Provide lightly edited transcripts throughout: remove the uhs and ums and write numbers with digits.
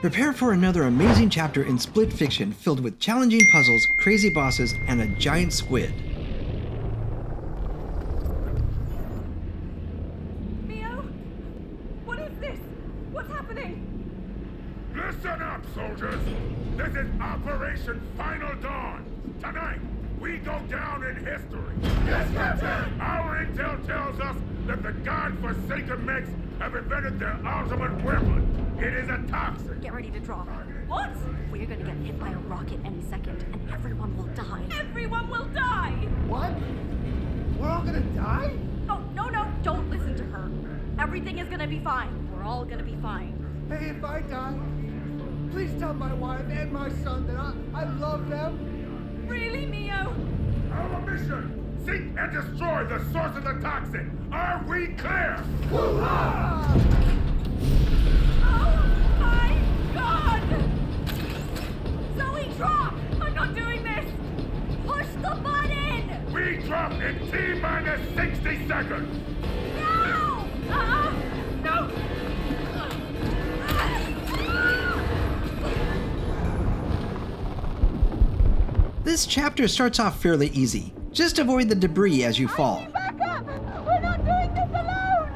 Prepare for another amazing chapter in split fiction filled with challenging puzzles, crazy bosses, and a giant squid. Mio? What is this? What's happening? Listen up, soldiers! This is Operation Final Dawn! Tonight, we go down in history! Yes, Captain! Our intel tells us that the God-forsaken mechs have invented their ultimate weapon. It is a toxin. Get ready to drop. What? We're gonna get hit by a rocket any second, and everyone will die. Everyone will die! What? We're all gonna die? Oh, no, don't listen to her. Everything is gonna be fine. We're all gonna be fine. Hey, if I die, please tell my wife and my son that I love them. Really, Mio? Our mission! Seek and destroy the source of the toxin! Are we clear? Hoo-ha! Oh my God! Zoe, drop! I'm not doing this! Push the button! We drop in T-minus 60 seconds! No! No! This chapter starts off fairly easy. Just avoid the debris as you fall. Back up! We're not doing this alone!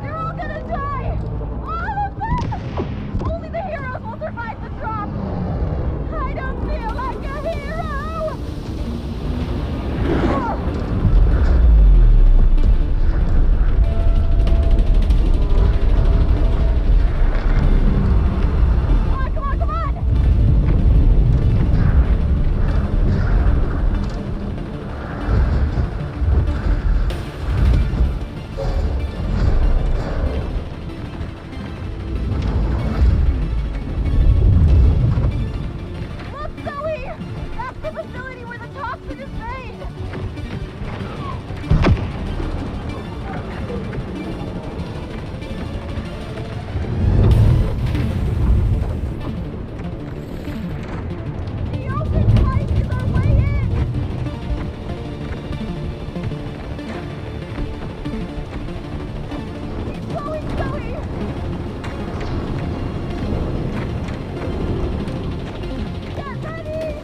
You're all gonna die! All of them! Only the heroes will survive the drop! I don't feel like a hero! Come on! Look, Zoe! That's the facility where the toxin is made! The open pipe is our way in! Keep going, Zoe! Get ready!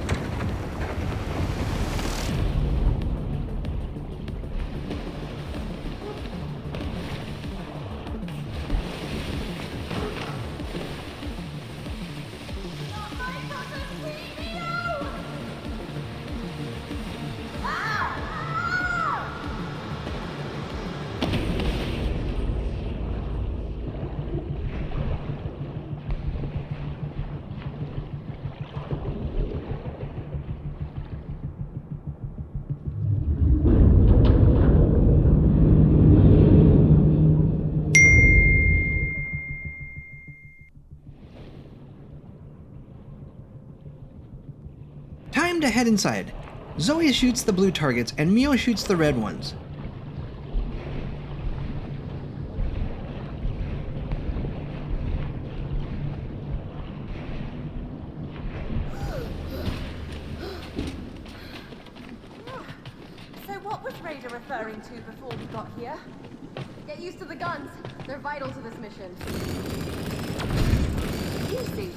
Time to head inside. Zoe shoots the blue targets and Mio shoots the red ones. So what was Raider referring to before we got here? Get used to the guns. They're vital to this mission. Easy.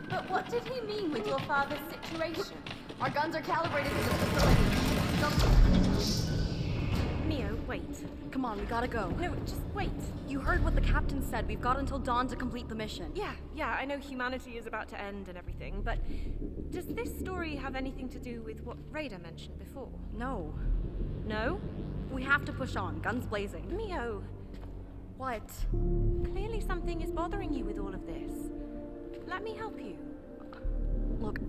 But what did he mean with your father's situation? Our guns are calibrated to the facility. Mio, wait. Come on, we gotta go. No, just wait. You heard what the captain said. We've got until dawn to complete the mission. Yeah, I know humanity is about to end and everything, but does this story have anything to do with what Raider mentioned before? No. No? We have to push on, guns blazing. Mio, What? clearly something is bothering you with all of this. Let me help you. Look,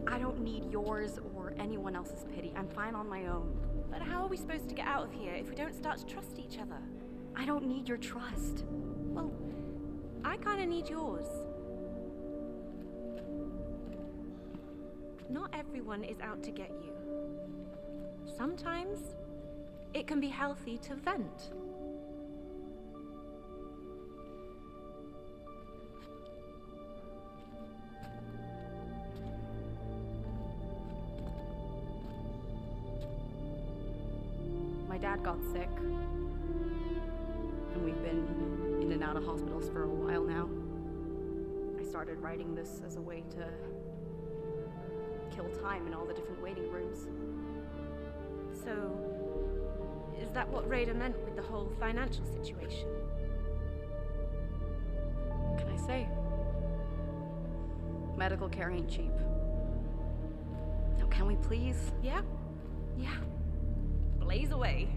I don't need yours or anyone else's pity. I'm fine on my own. But how are we supposed to get out of here if we don't start to trust each other? I don't need your trust. Well, I kind of need yours. Not everyone is out to get you. Sometimes it can be healthy to vent. dad got sick. And we've been in and out of hospitals for a while now. I started writing this as a way to kill time in all the different waiting rooms. So, is that what Raider meant with the whole financial situation? What can I say? Medical care ain't cheap. Now can we please? Yeah? Yeah. Blaze away.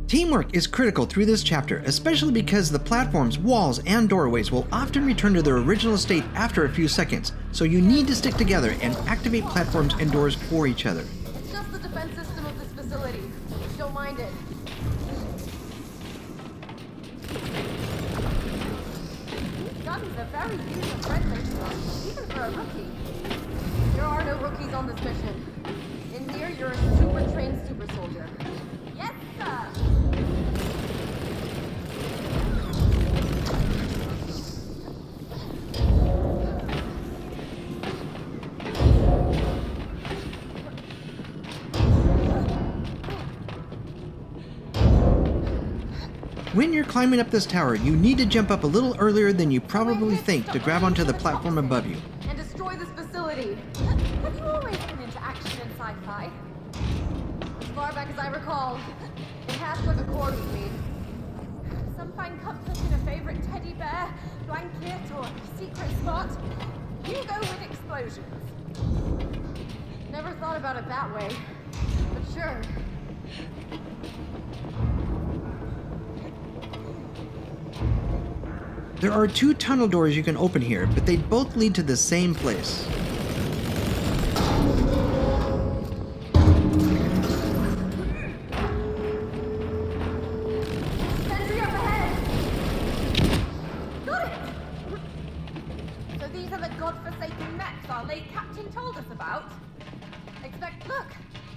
Teamwork is critical through this chapter, especially because the platforms, walls, and doorways will often return to their original state after a few seconds, so you need to stick together and activate platforms and doors for each other. It's just the defense system of this facility. Don't mind it. These guns are very user-friendly, even for a rookie. There are no rookies on this mission. In here, you're a super-trained super soldier. Yes, sir! When you're climbing up this tower, you need to jump up a little earlier than you probably think to grab onto the platform above you. And destroy this facility. Have you always been into action and sci-fi? As far back as I recall, it has struck a chord with me. Some find comfort in a favorite teddy bear, blanket, or secret spot. You go with explosions. Never thought about it that way, but sure. There are 2 tunnel doors you can open here, but they both lead to the same place. Sentry up ahead! Got it! So these are the godforsaken mechs our late captain told us about? Look,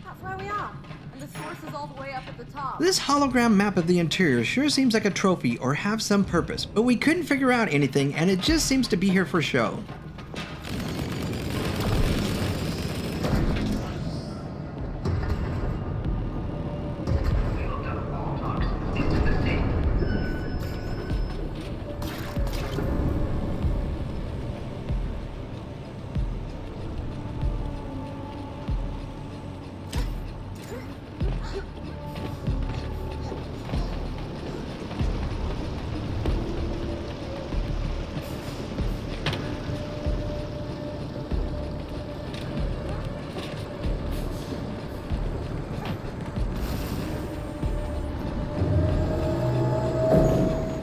that's where we are. And the source is all the way up at the top. This hologram map of the interior sure seems like a trophy or have some purpose, but we couldn't figure out anything and it just seems to be here for show.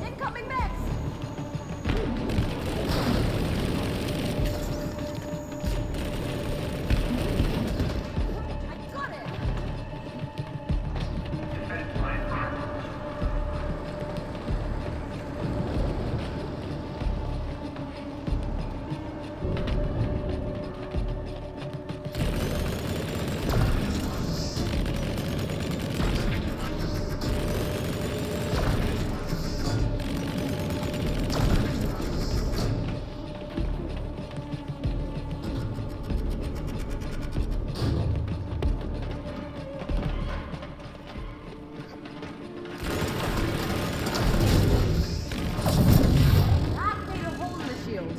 Incoming mechs! I got it! That made a hole in the shield.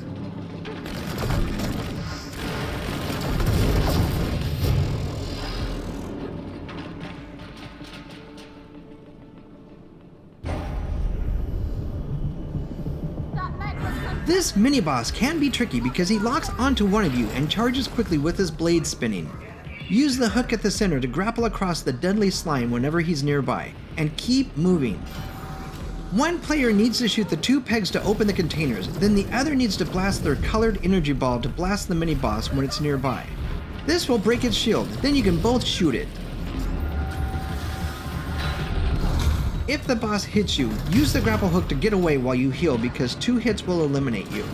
That mech was This mini-boss can be tricky because he locks onto one of you and charges quickly with his blade spinning. Use the hook at the center to grapple across the deadly slime whenever he's nearby, and keep moving. One player needs to shoot the 2 pegs to open the containers, then the other needs to blast their colored energy ball to blast the mini-boss when it's nearby. This will break its shield, then you can both shoot it. If the boss hits you, use the grapple hook to get away while you heal because 2 hits will eliminate you.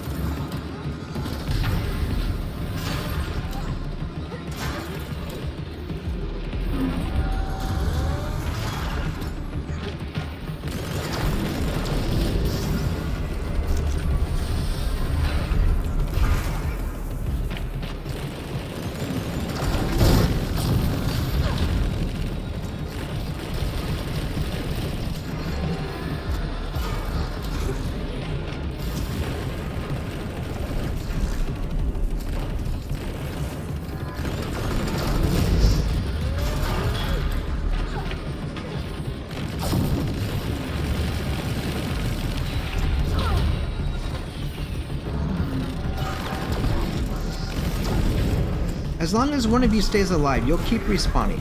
As long as one of you stays alive, you'll keep respawning.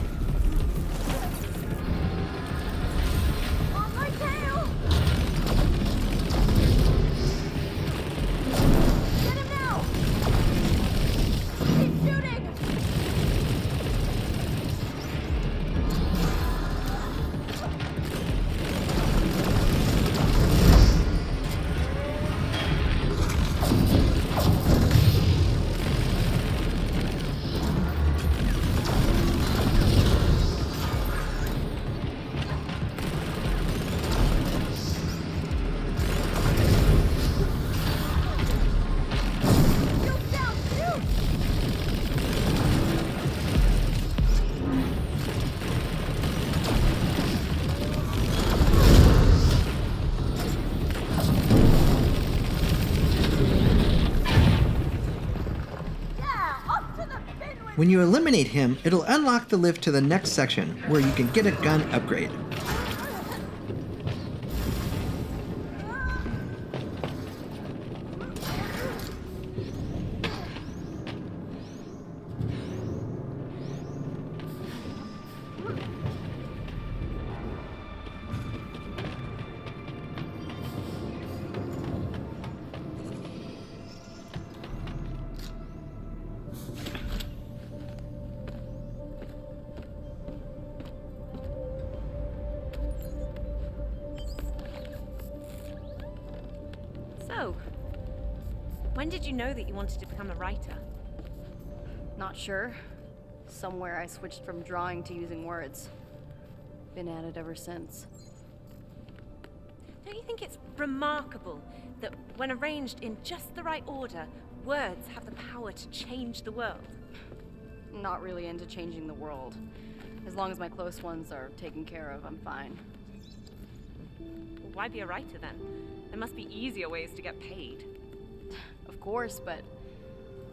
On my tail! Get him now! Keep shooting! Shoot down! Shoot! Yeah! Up to the bin with When you eliminate him, it'll unlock the lift to the next section, where you can get a gun upgrade. So, when did you know that you wanted to become a writer? Not sure. Somewhere I switched from drawing to using words. Been at it ever since. Don't you think it's remarkable that when arranged in just the right order, words have the power to change the world? Not really into changing the world. As long as my close ones are taken care of, I'm fine. Well, why be a writer then? There must be easier ways to get paid. Of course, but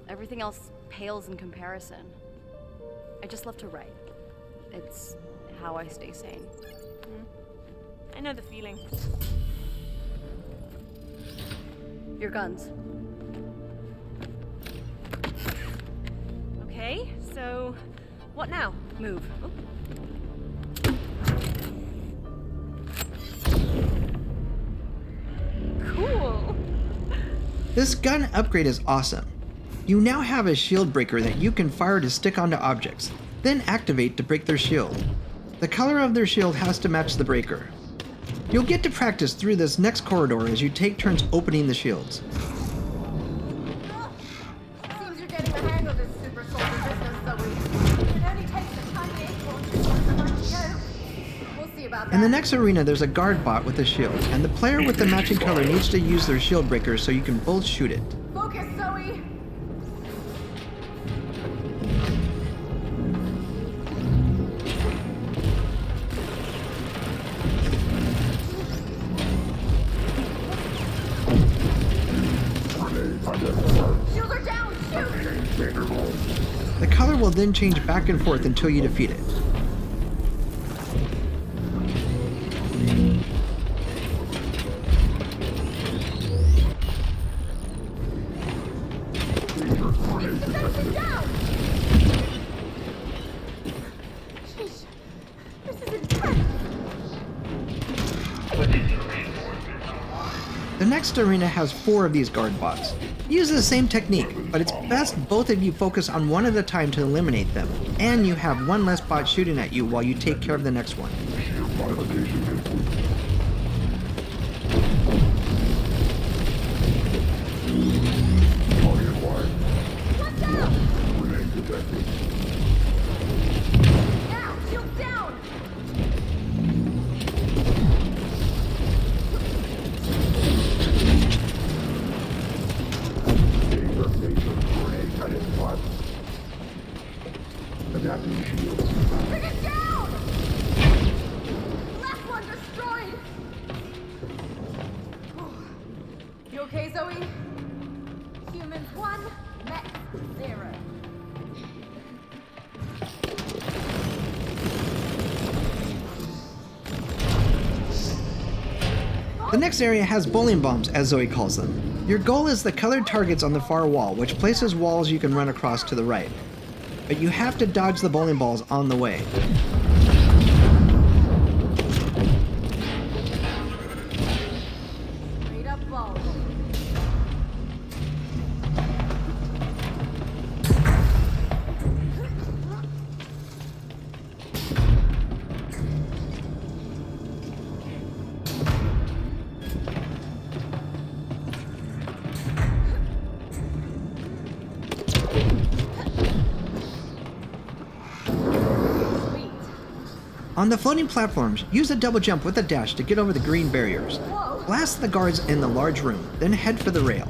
everything else pales in comparison. I just love to write. It's how I stay sane. I know the feeling. Your guns. Okay, so what now? Move. Oh. Cool. This gun upgrade is awesome. You now have a shield breaker that you can fire to stick onto objects, then activate to break their shield. The color of their shield has to match the breaker. You'll get to practice through this next corridor as you take turns opening the shields. Seems you're getting the hang of this super soldier business, Zoe. It only takes a tiny acorn to start the right to go. We'll see about that. In the next arena, there's a guard bot with a shield, and the player with the matching color needs to use their shield breaker so you can both shoot it. Focus, Zoe! Shields are down! Shoot! The color will then change back and forth until you defeat it. Defensive down! Sheesh. This is intense! The next arena has 4 of these guard bots. Use the same technique, but it's best both of you focus on one at a time to eliminate them, and you have one less bot shooting at you while you take care of the next one. One down! Now, shield down! Bring it down! Last one destroyed! You okay, Zoe? Humans 1, mech 0. The next area has bowling bombs, as Zoe calls them. Your goal is the colored targets on the far wall, which places walls you can run across to the right. but you have to dodge the bowling balls on the way. Straight up ball. On the floating platforms, use a double jump with a dash to get over the green barriers. Blast the guards in the large room, then head for the rail.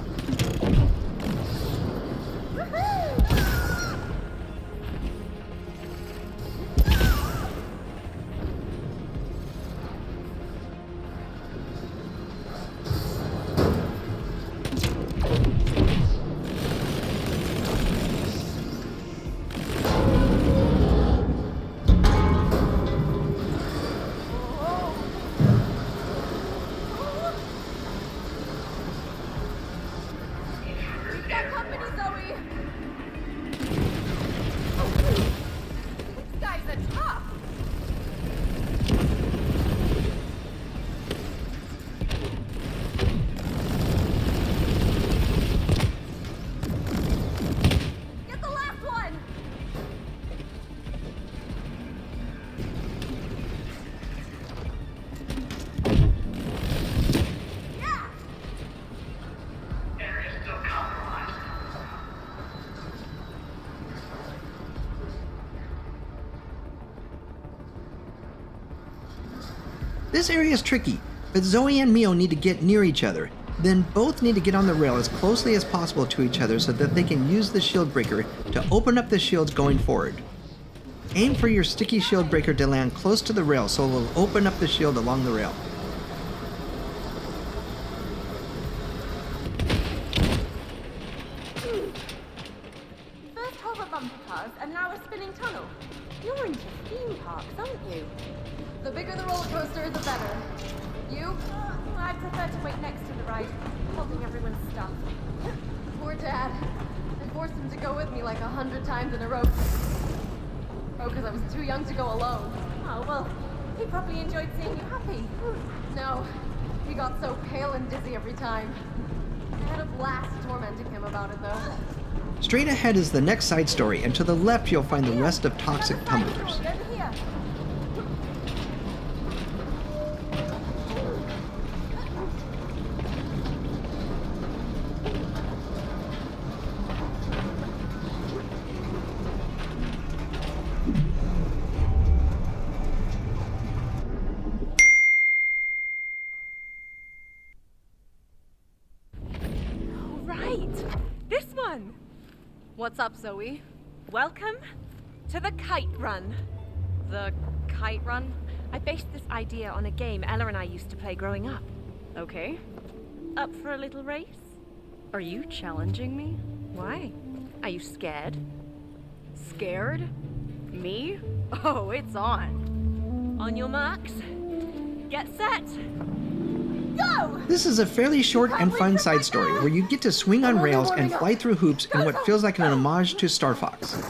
Got company, Zoe! This guy's a tough! Get the last one! Yeah! This area is tricky, but Zoe and Mio need to get near each other. Then both need to get on the rail as closely as possible to each other so that they can use the shield breaker to open up the shields going forward. Aim for your sticky shield breaker to land close to the rail so it will open up the shield along the rail. First hover bumper cars, and now a spinning tunnel. You're into theme parks, aren't you? The bigger the roller coaster, the better. You? I prefer to wait next to the ride, holding everyone's stuff. Poor Dad. I forced him to go with me like 100 times in a row. Oh, because I was too young to go alone. Oh, well, he probably enjoyed seeing you happy. No, he got so pale and dizzy every time. I had a blast tormenting him about it, though. Straight ahead is the next side story, and to the left you'll find the rest of Toxic Tumblers. Over here. Right! This one! What's up, Zoe? Welcome to the kite run. The kite run? I based this idea on a game Ella and I used to play growing up. Okay. Up for a little race? Are you challenging me? Why? Are you scared? Scared? Me? Oh, it's on. On your marks, get set. Go! This is a fairly short and fun side story where you get to swing on rails and fly through hoops in what feels like an homage to Star Fox.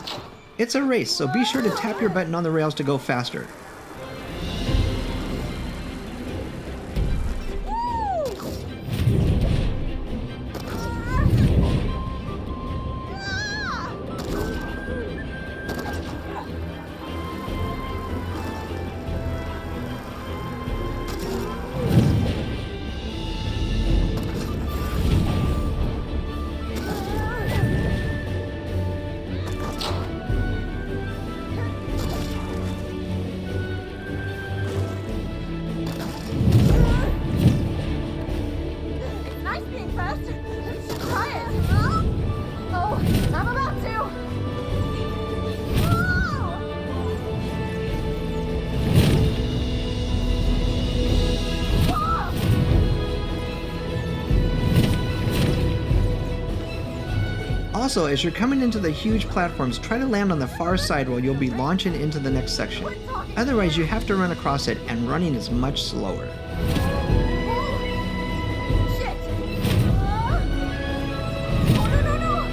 It's a race, so be sure to tap your button on the rails to go faster. Nice being first. Try it. Oh, I'm about to. Also, as you're coming into the huge platforms, try to land on the far side while you'll be launching into the next section. Otherwise, you have to run across it, and running is much slower. Shit! Oh, no, no, no!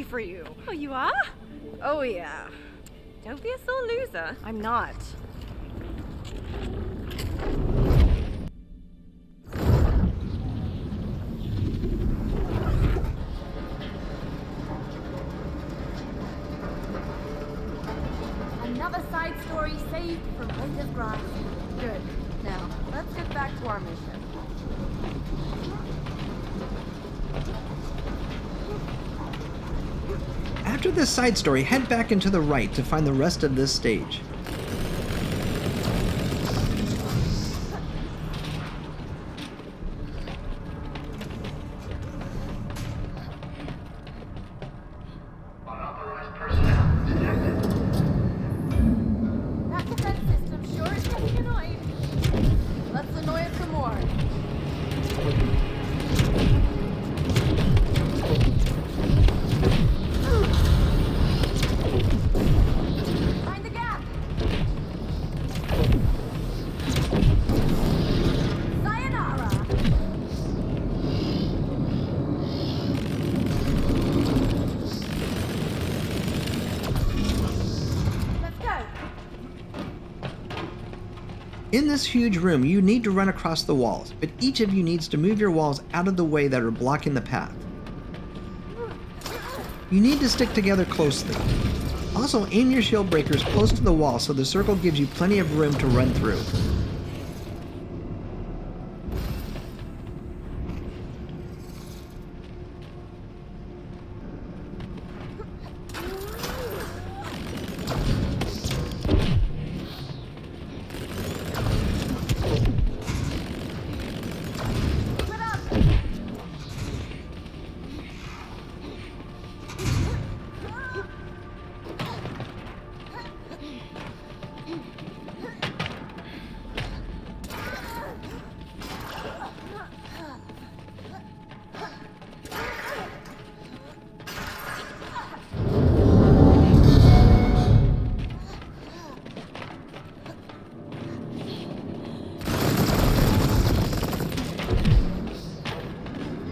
happy for you. Oh, you are? Oh yeah. Don't be a sore loser. I'm not. Another side story saved from Raider's grasp. Good. Now, let's get back to our mission. After this side story, head back and to the right to find the rest of this stage. That defense system sure is getting annoyed. Let's annoy it some more. Find the gap. Sayonara. Let's go. In this huge room, you need to run across the walls, but each of you needs to move your walls out of the way that are blocking the path. You need to stick together closely. Also, aim your shield breakers close to the wall so the circle gives you plenty of room to run through. Split up.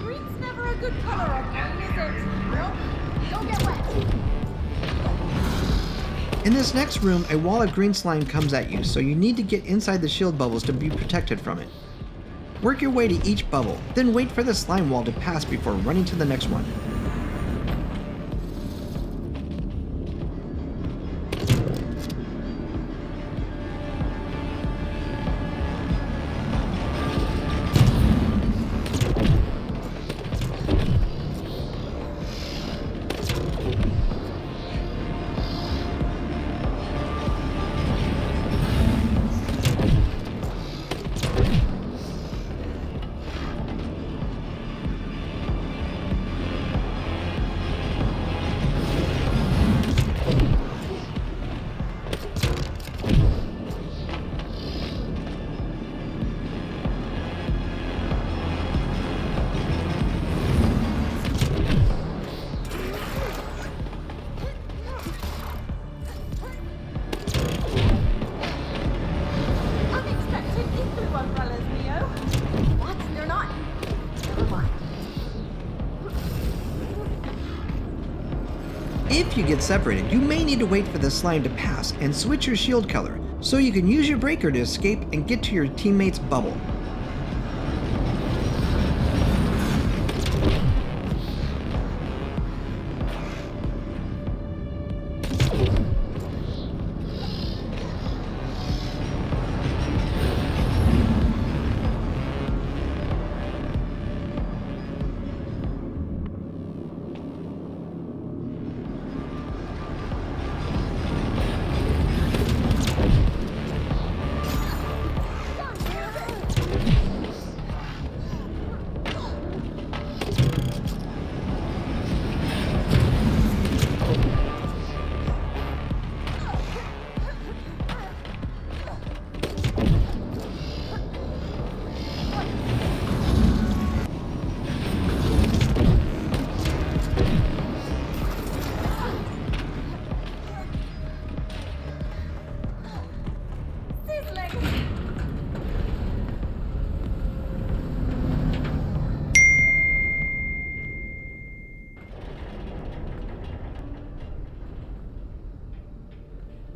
Green's never a good color on mine, is it? Nope. Don't get wet. In this next room, a wall of green slime comes at you, so you need to get inside the shield bubbles to be protected from it. Work your way to each bubble, then wait for the slime wall to pass before running to the next one. Unexpected igloo umbrellas, Neo. What? They're not. Never mind. If you get separated, you may need to wait for the slime to pass and switch your shield color, so you can use your breaker to escape and get to your teammate's bubble.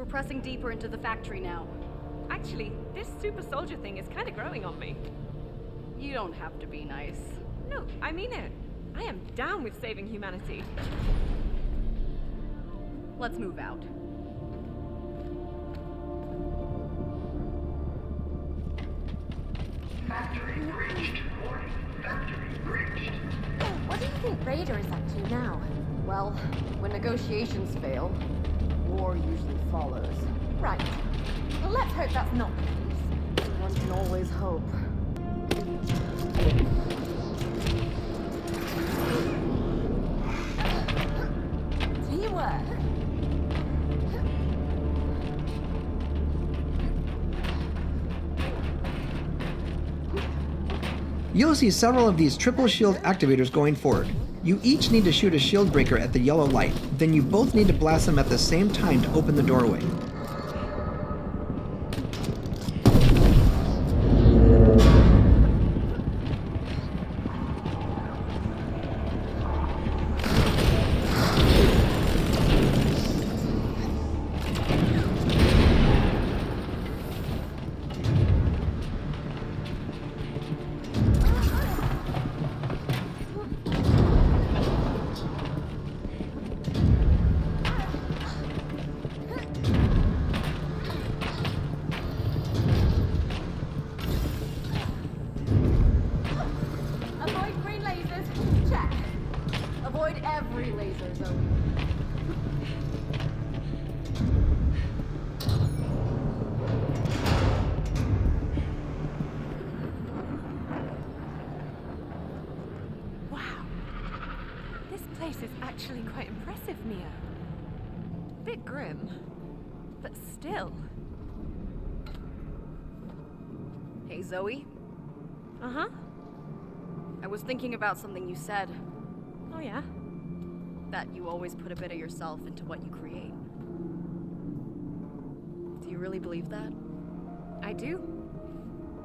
We're pressing deeper into the factory now. Actually, this super soldier thing is kind of growing on me. You don't have to be nice. No, I mean it. I am down with saving humanity. Let's move out. Factory breached. Warning. Factory breached. What do you think Raider is up to now? Well, when negotiations fail, war usually follows. Right. Well, let's hope that's not the case. One can always hope. Teamwork. You'll see several of these triple shield activators going forward. You each need to shoot a shield breaker at the yellow light, then you both need to blast them at the same time to open the doorway. Avoid green lasers. Check. Avoid every laser zone. Wow. This place is actually quite impressive, Mia. Bit grim, but still. Hey, Zoe. Uh-huh. I was thinking about something you said, Oh yeah? that you always put a bit of yourself into what you create. Do you really believe that? I do.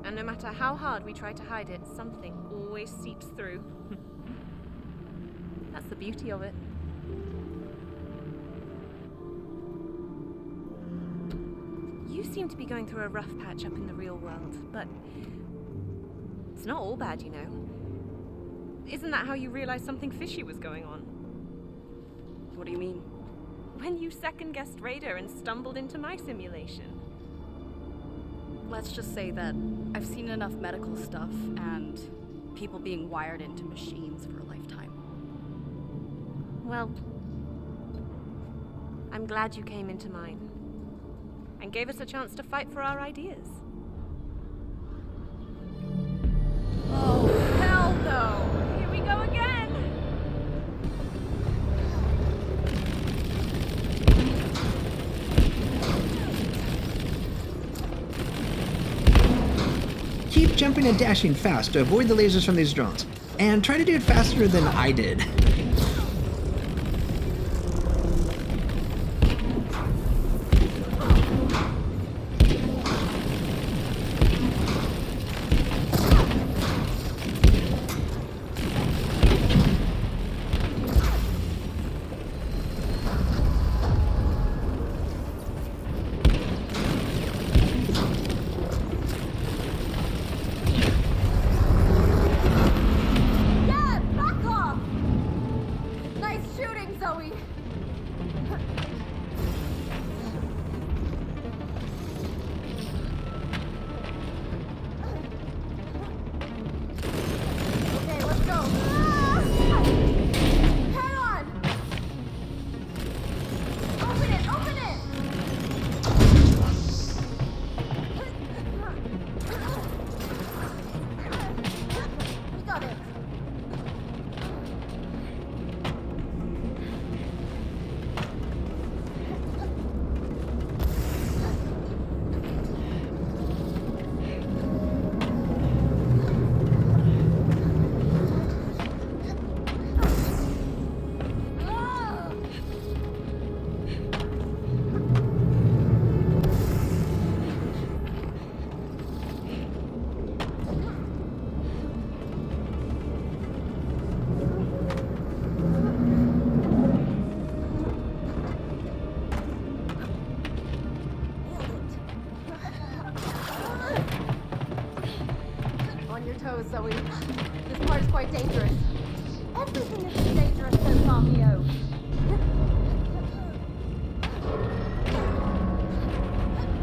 And no matter how hard we try to hide it, something always seeps through. That's the beauty of it. You seem to be going through a rough patch up in the real world, but it's not all bad, you know. Isn't that how you realized something fishy was going on? What do you mean? When you second-guessed Raider and stumbled into my simulation. Let's just say that I've seen enough medical stuff and people being wired into machines for a lifetime. Well, I'm glad you came into mine and gave us a chance to fight for our ideas. Oh, hell no! Here we go again! Keep jumping and dashing fast to avoid the lasers from these drones, and try to do it faster than I did. Yeah, back off! Zoe. This part is quite dangerous. Everything is dangerous so far, Mio.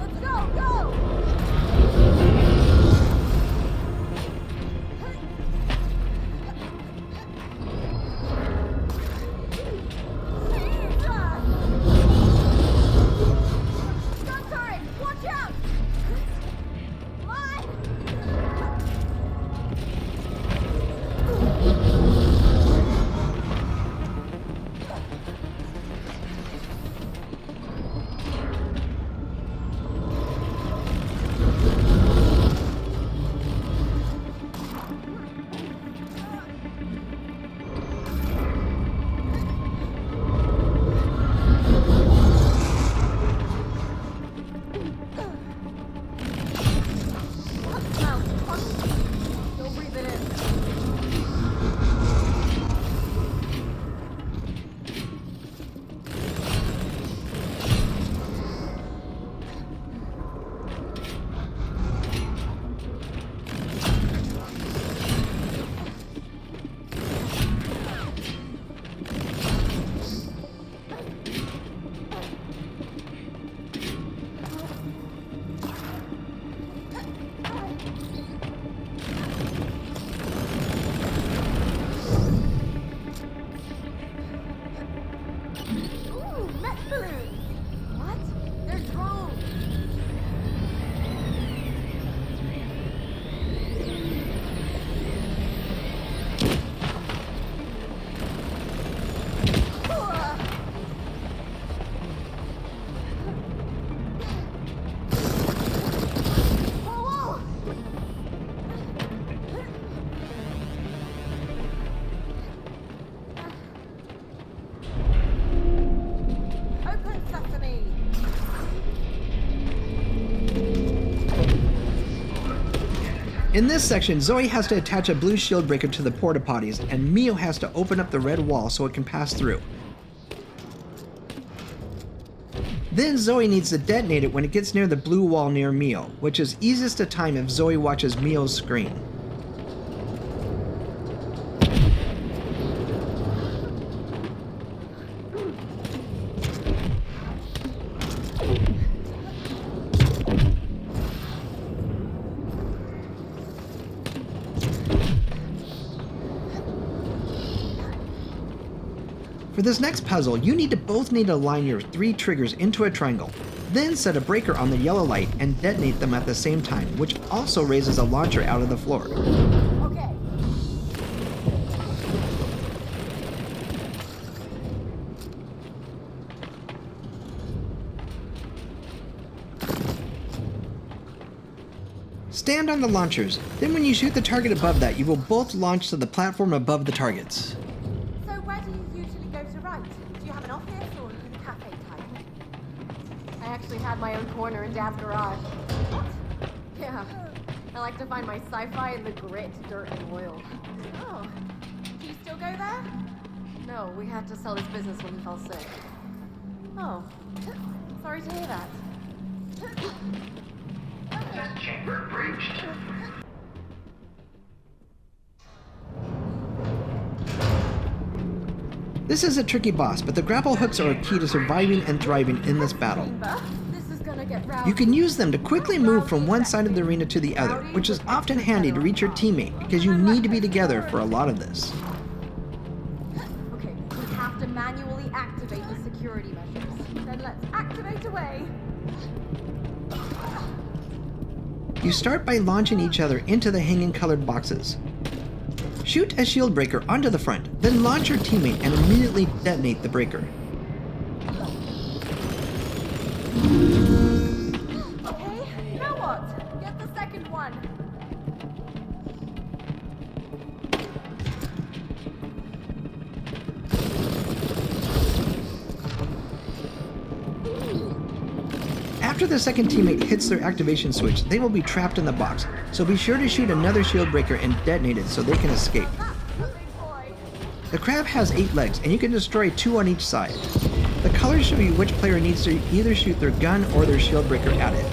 Let's go, go! Gun turret! Watch out! Mine! Don't breathe it in. Ooh, mech balloons! What? They're drones! Whoa, whoa! Open sesame! In this section, Zoe has to attach a blue shield breaker to the porta potties, and Mio has to open up the red wall so it can pass through. Then Zoe needs to detonate it when it gets near the blue wall near Mio, which is easiest to time if Zoe watches Mio's screen. For this next puzzle, you both need to align your 3 triggers into a triangle, then set a breaker on the yellow light and detonate them at the same time, which also raises a launcher out of the floor. Okay. Stand on the launchers, then when you shoot the target above that, you will both launch to the platform above the targets. So where do you usually go to write? Do you have an office or are you cafe type? I actually had my own corner in Dad's garage. What? Yeah. I like to find my sci-fi in the grit, dirt, and oil. Oh. Do you still go there? No, we had to sell his business when he fell sick. Oh. Sorry to hear that. Test chamber breached. This is a tricky boss, but the grapple hooks are a key to surviving and thriving in this battle. This is gonna get rowdy. You can use them to quickly move from one side of the arena to the other, which is often handy to reach your teammate because you need to be together for a lot of this. Okay, we have to manually activate the security measures. Then let's activate away. You start by launching each other into the hanging colored boxes. Shoot a shield breaker onto the front, then launch your teammate and immediately detonate the breaker. Okay, now what? Get the second one. After the second teammate hits their activation switch, they will be trapped in the box, so be sure to shoot another shield breaker and detonate it so they can escape. The crab has 8 legs, and you can destroy 2 on each side. The colors show you which player needs to either shoot their gun or their shield breaker at it.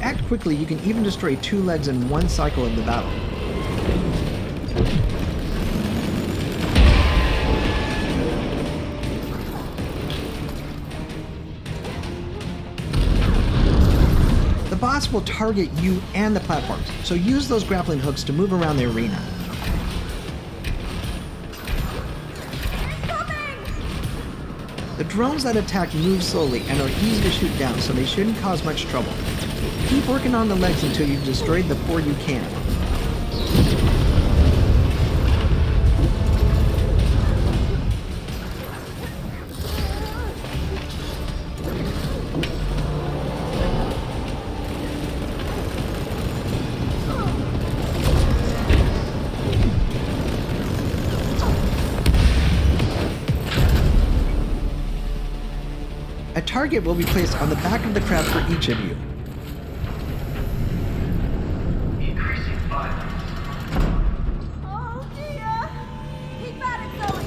act quickly, you can even destroy 2 legs in one cycle of the battle. The boss will target you and the platforms, so use those grappling hooks to move around the arena. The drones that attack move slowly and are easy to shoot down, so they shouldn't cause much trouble. Keep working on the legs until you've destroyed the 4 you can. A target will be placed on the back of the crab for each of you. Increasing violence. Oh dear! Keep at it, Zoe!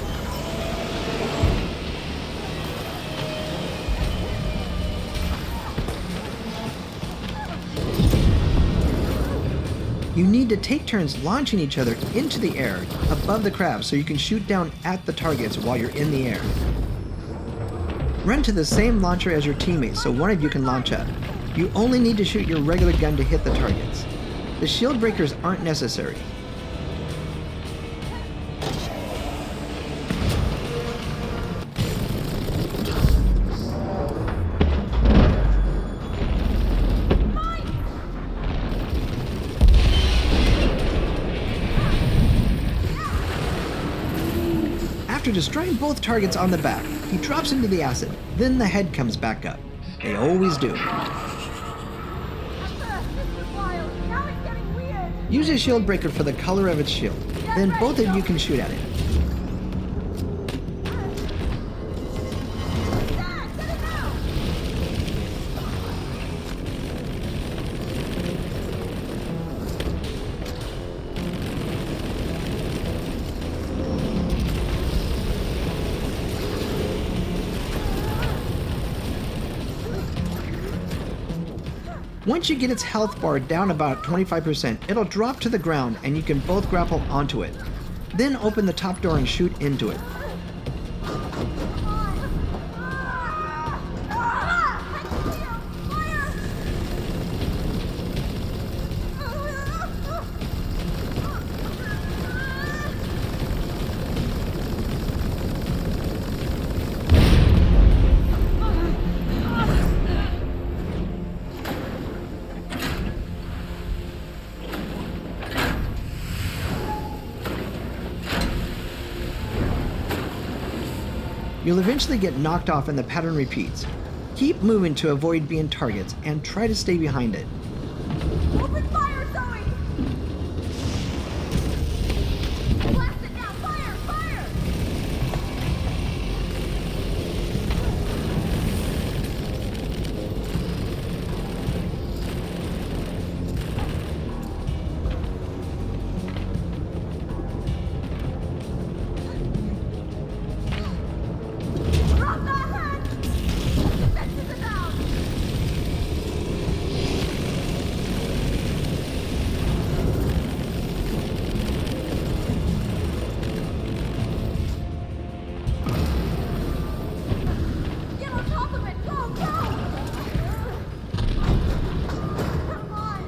You need to take turns launching each other into the air above the crab so you can shoot down at the targets while you're in the air. Run to the same launcher as your teammates so one of you can launch up. You only need to shoot your regular gun to hit the targets. The shield breakers aren't necessary. After destroying both targets on the back, he drops into the acid, then the head comes back up. They always do. Use a shield breaker for the color of its shield, then both of you can shoot at it. Once you get its health bar down about 25%, it'll drop to the ground and you can both grapple onto it. Then open the top door and shoot into it. You'll eventually get knocked off and the pattern repeats. Keep moving to avoid being targets and try to stay behind it. Open fire, Zoe! Blast it now! Fire! Fire! Drop that head! Defenses are down! Get on top of it! Go! Go! Come on!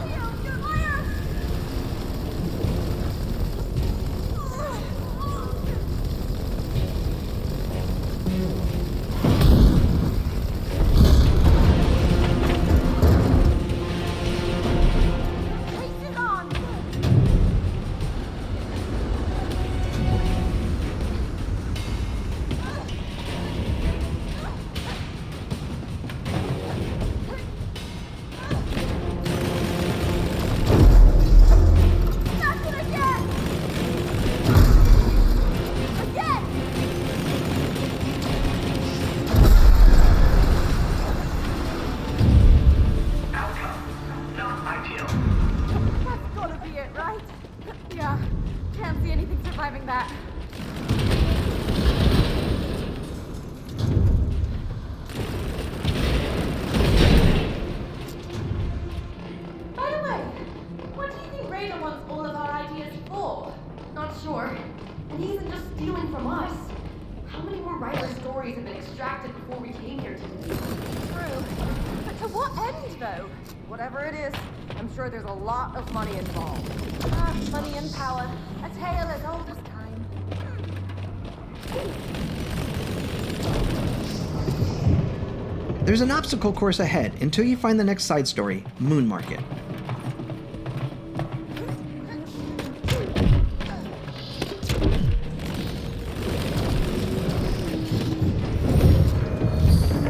Shield, your liar! Place it on! That's it again! Again! Outcome. Not ideal. That's gotta be it, right? Yeah. Can't see anything surviving that. from us. How many more writer stories have been extracted before we came here today? True. But to what end, though? Whatever it is, I'm sure there's a lot of money involved. Ah, money and power. A tale as old as time. There's an obstacle course ahead until you find the next side story, Moon Market.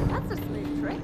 That's a smooth trick.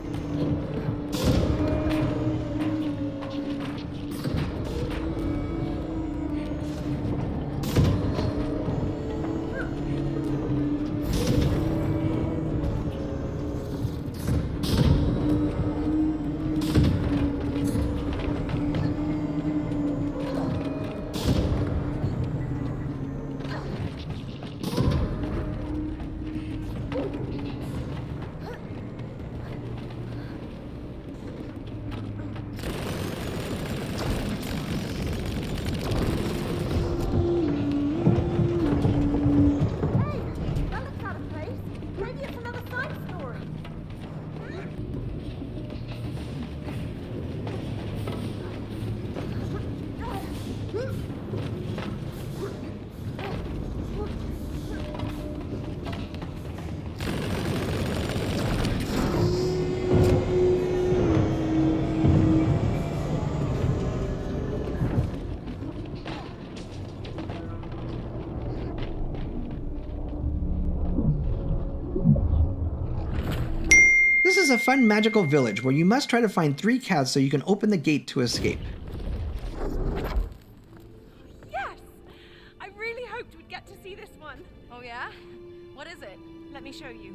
This is a fun magical village where you must try to find 3 cats so you can open the gate to escape. Yes! I really hoped we'd get to see this one. Oh yeah? What is it? Let me show you.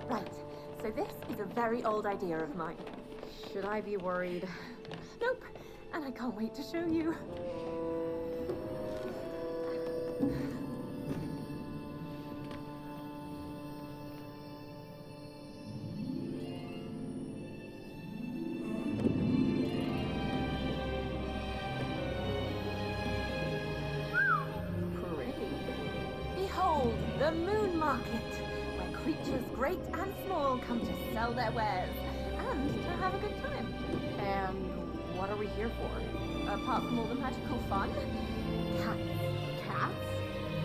Right, so this is a very old idea of mine. Should I be worried? Nope, and I can't wait to show you. Behold, the Moon Market, where creatures great and small come to sell their wares and to have a good time. And what are we here for? Apart from all the magical fun, cats. Cats?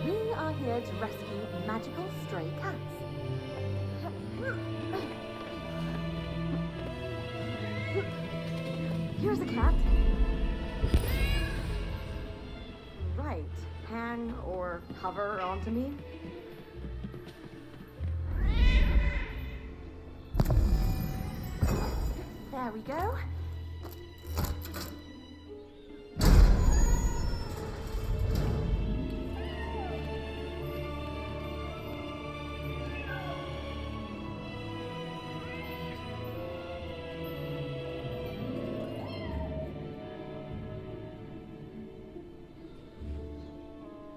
We are here to rescue magical stray cats. Here's a cat. Right. Hang or hover onto me? There we go.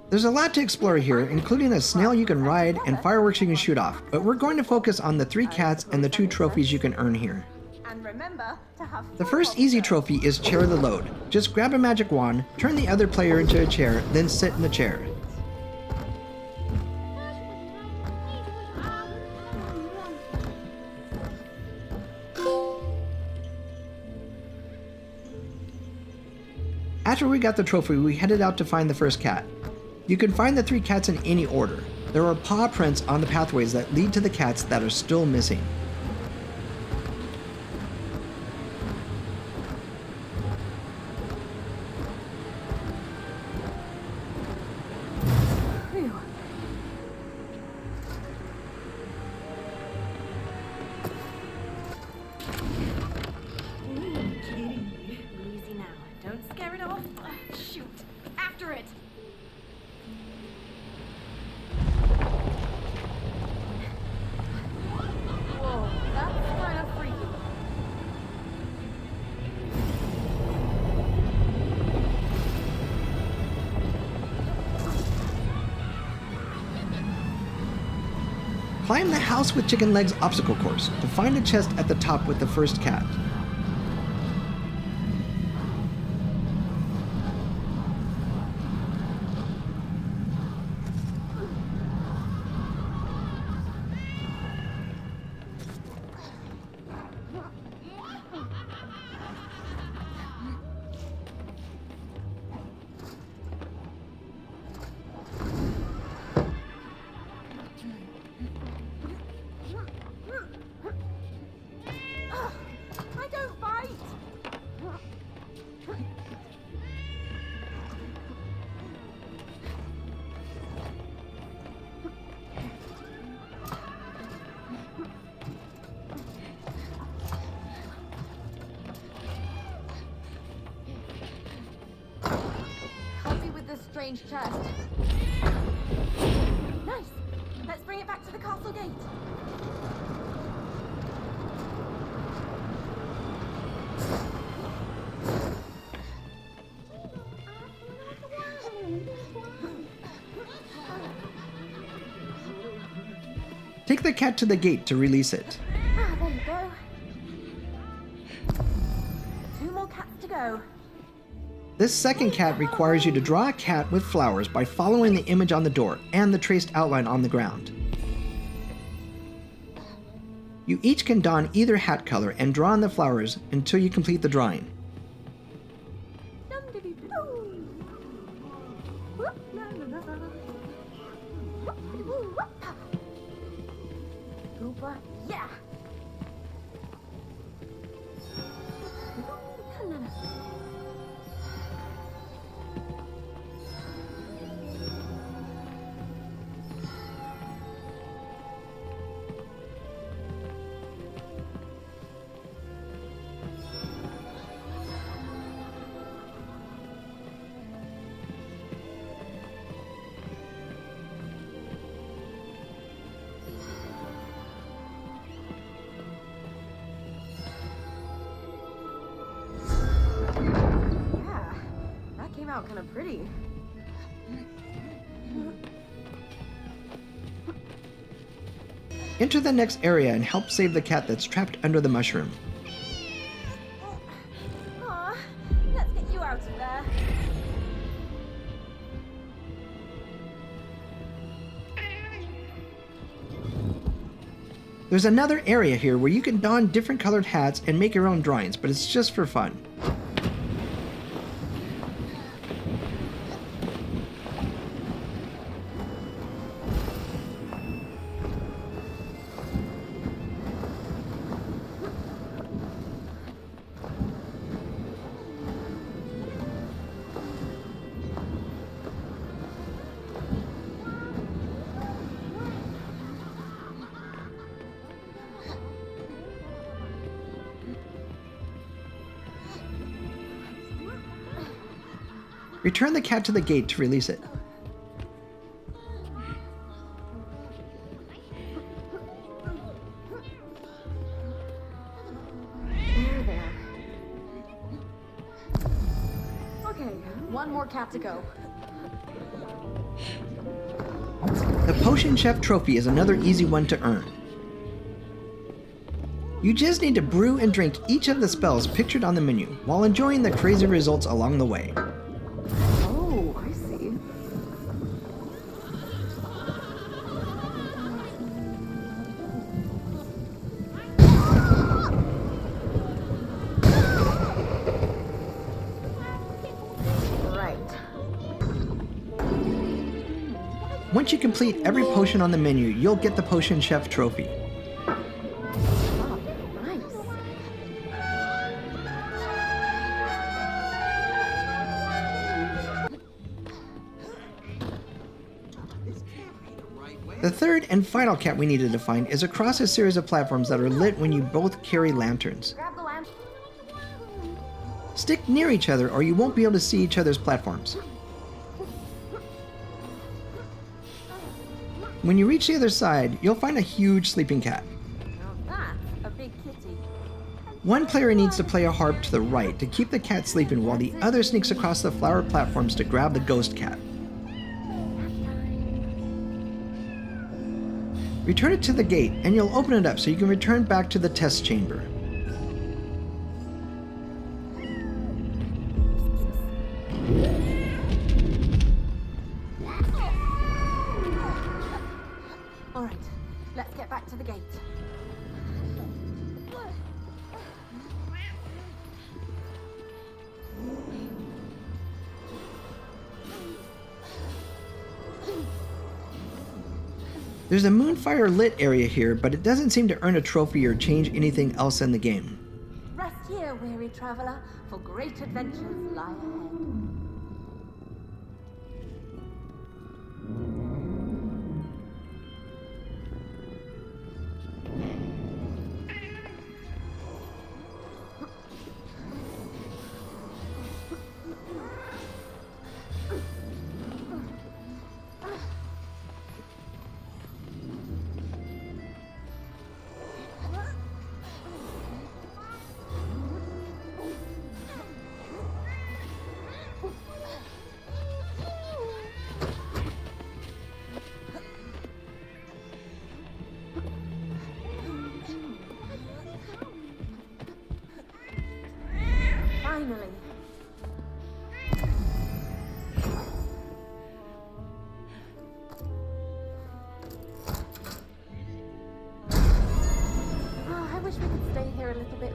There's a lot to explore here, including a snail you can ride and fireworks you can shoot off, but we're going to focus on the 3 cats and the 2 trophies you can earn here. And remember to have The fun first also. easy trophy is Chair the Load. Just grab a magic wand, turn the other player into a chair, then sit in the chair. After we got the trophy, we headed out to find the first cat. You can find the 3 cats in any order. There are paw prints on the pathways that lead to the cats that are still missing. Phew. Easy now. Don't scare it off. Shoot. After it. Whoa, that's kind of freaky. Climb the House with Chicken Legs obstacle course to find a chest at the top with the first cat. strange chest. Nice. Let's bring it back to the castle gate. Take the cat to the gate to release it. Ah, there you go. 2 more cats to go. This second cat requires you to draw a cat with flowers by following the image on the door and the traced outline on the ground. You each can don either hat color and draw on the flowers until you complete the drawing. Yeah. Out kind of pretty. Enter the next area and help save the cat that's trapped under the mushroom. Aw, let's get you out of there. There's another area here where you can don different colored hats and make your own drawings, but it's just for fun. Return the cat to the gate to release it. There. Okay, 1 more cat to go. The Potion Chef trophy is another easy one to earn. You just need to brew and drink each of the spells pictured on the menu while enjoying the crazy results along the way. Oh, I see. Right. Once you complete every potion on the menu, you'll get the Potion Chef trophy. Oh, nice. The third and final cat we needed to find is across a series of platforms that are lit when you both carry lanterns. Grab the lamp. Stick near each other or you won't be able to see each other's platforms. When you reach the other side, you'll find a huge sleeping cat. Now that's a big kitty. One player needs to play a harp to the right to keep the cat sleeping while the other sneaks across the flower platforms to grab the ghost cat. Return it to the gate and you'll open it up so you can return back to the test chamber. All right, let's get back to the gate. There's a Moonfire lit area here, but it doesn't seem to earn a trophy or change anything else in the game. Rest here, weary traveler, for great adventures lie ahead.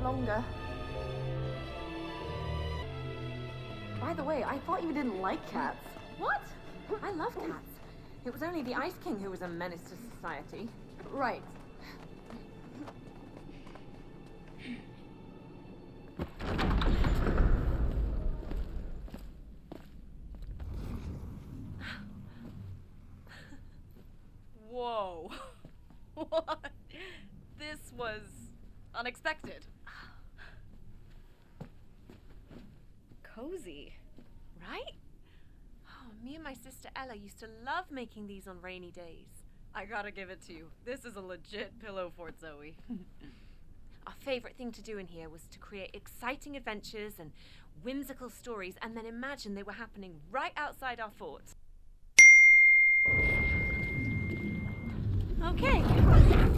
longer. By the way, I thought you didn't like cats. What? I love cats. It was only the Ice King who was a menace to society. Right. Whoa. What? This was unexpected. Cozy, right? Oh, me and my sister Ella used to love making these on rainy days. I gotta give it to you. This is a legit pillow fort, Zoe. Our favorite thing to do in here was to create exciting adventures and whimsical stories and then imagine they were happening right outside our fort. Okay,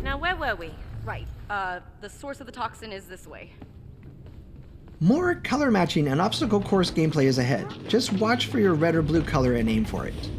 now where were we? Right. The source of the toxin is this way. More color matching and obstacle course gameplay is ahead. Just watch for your red or blue color and aim for it.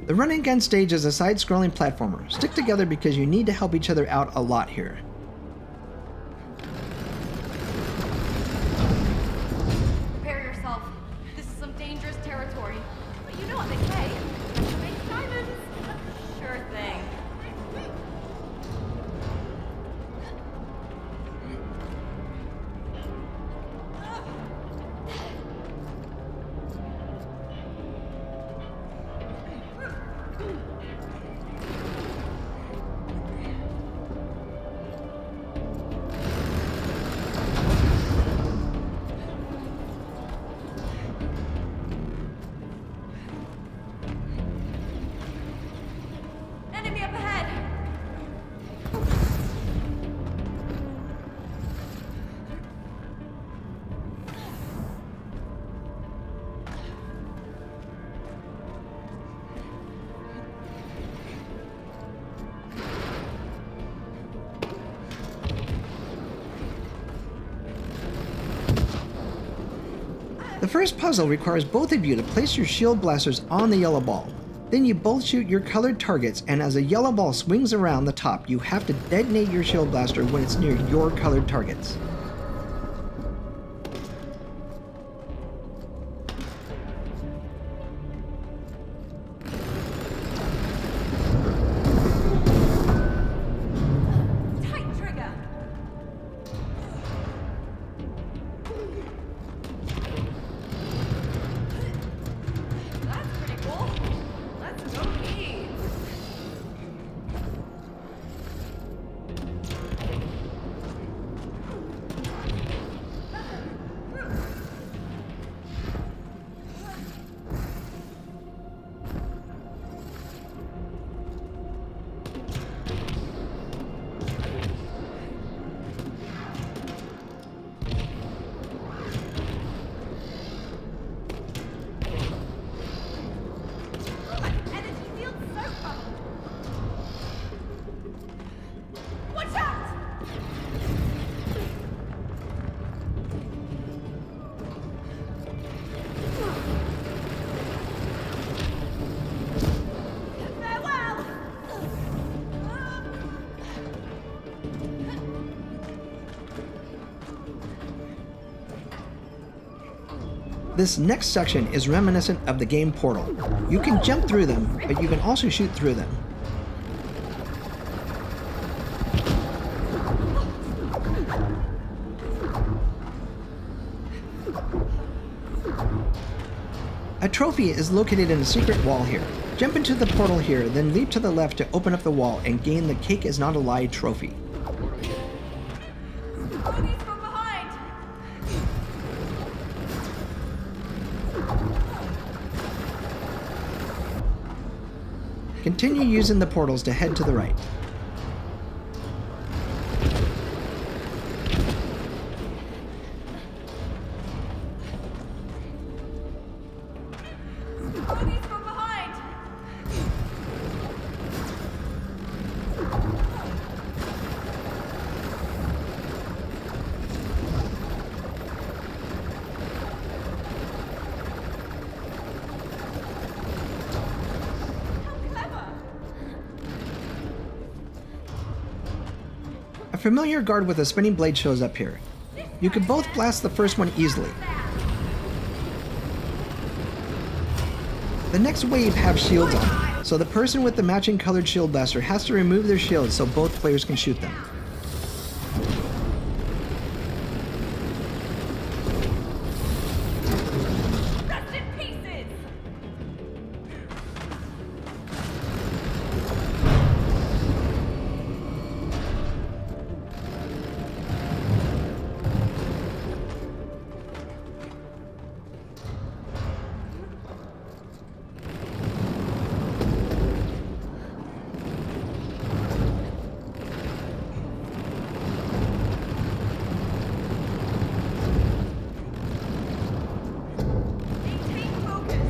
The run and gun stage is a side-scrolling platformer. Stick together because you need to help each other out a lot here. Prepare yourself. This is some dangerous territory. But you know what they say. Make diamonds. Sure thing. The first puzzle requires both of you to place your shield blasters on the yellow ball. Then you both shoot your colored targets, and as a yellow ball swings around the top, you have to detonate your shield blaster when it's near your colored targets. Tight trigger. That's pretty cool. Let's go eat. Energy field so bubble. Watch out! Farewell! This next section is reminiscent of the game Portal. You can jump through them, but you can also shoot through them. A trophy is located in a secret wall here. Jump into the portal here, then leap to the left to open up the wall and gain the Cake is Not a Lie trophy. Bogey's from behind. Continue using the portals to head to the right. Bogey's from behind. A familiar guard with a spinning blade shows up here. You can both blast the first one easily. The next wave have shields on, so the person with the matching colored shield blaster has to remove their shields so both players can shoot them. Rest in pieces. Maintain focus.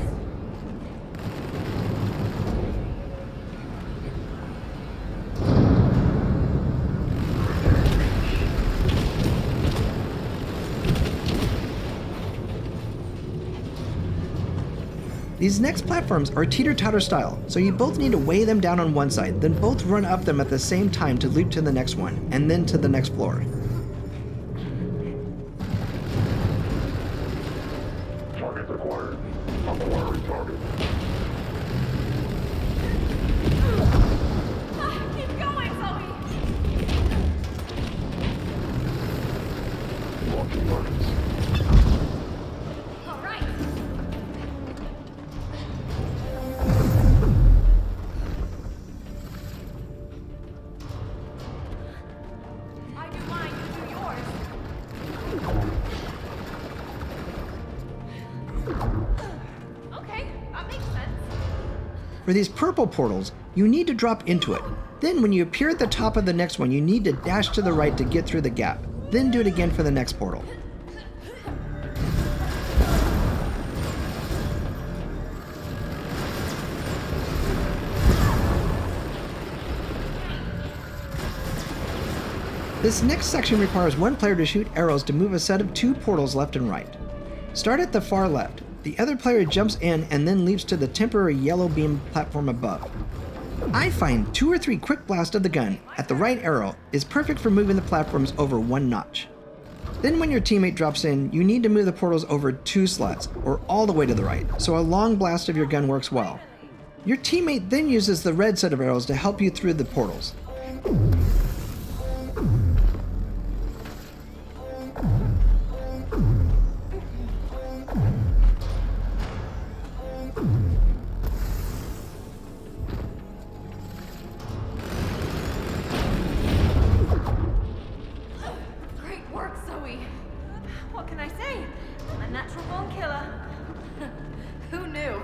These next platforms are teeter-totter style, so you both need to weigh them down on one side, then both run up them at the same time to leap to the next one, and then to the next floor. Target acquired. Acquiring target. Keep going, Zoe. Launching targets. All right. I do mine, you do yours. Okay, that makes sense. For these purple portals, you need to drop into it. Then when you appear at the top of the next one, you need to dash to the right to get through the gap. Then do it again for the next portal. This next section requires one player to shoot arrows to move a set of 2 portals left and right. Start at the far left. The other player jumps in and then leaps to the temporary yellow beam platform above. I find 2 or 3 quick blasts of the gun at the right arrow is perfect for moving the platforms over 1 notch. Then when your teammate drops in, you need to move the portals over 2 slots, or all the way to the right, so a long blast of your gun works well. Your teammate then uses the red set of arrows to help you through the portals. Great work, Zoe. What can I say? I'm a natural born killer. Who knew?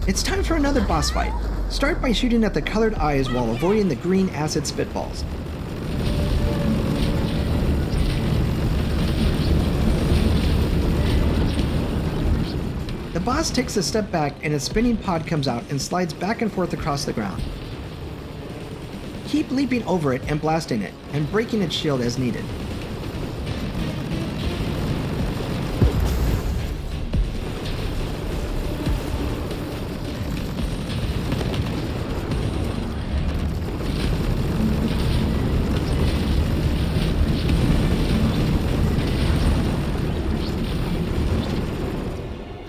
It's time for another boss fight. Start by shooting at the colored eyes while avoiding the green acid spitballs. The boss takes a step back and a spinning pod comes out and slides back and forth across the ground. Keep leaping over it and blasting it, and breaking its shield as needed.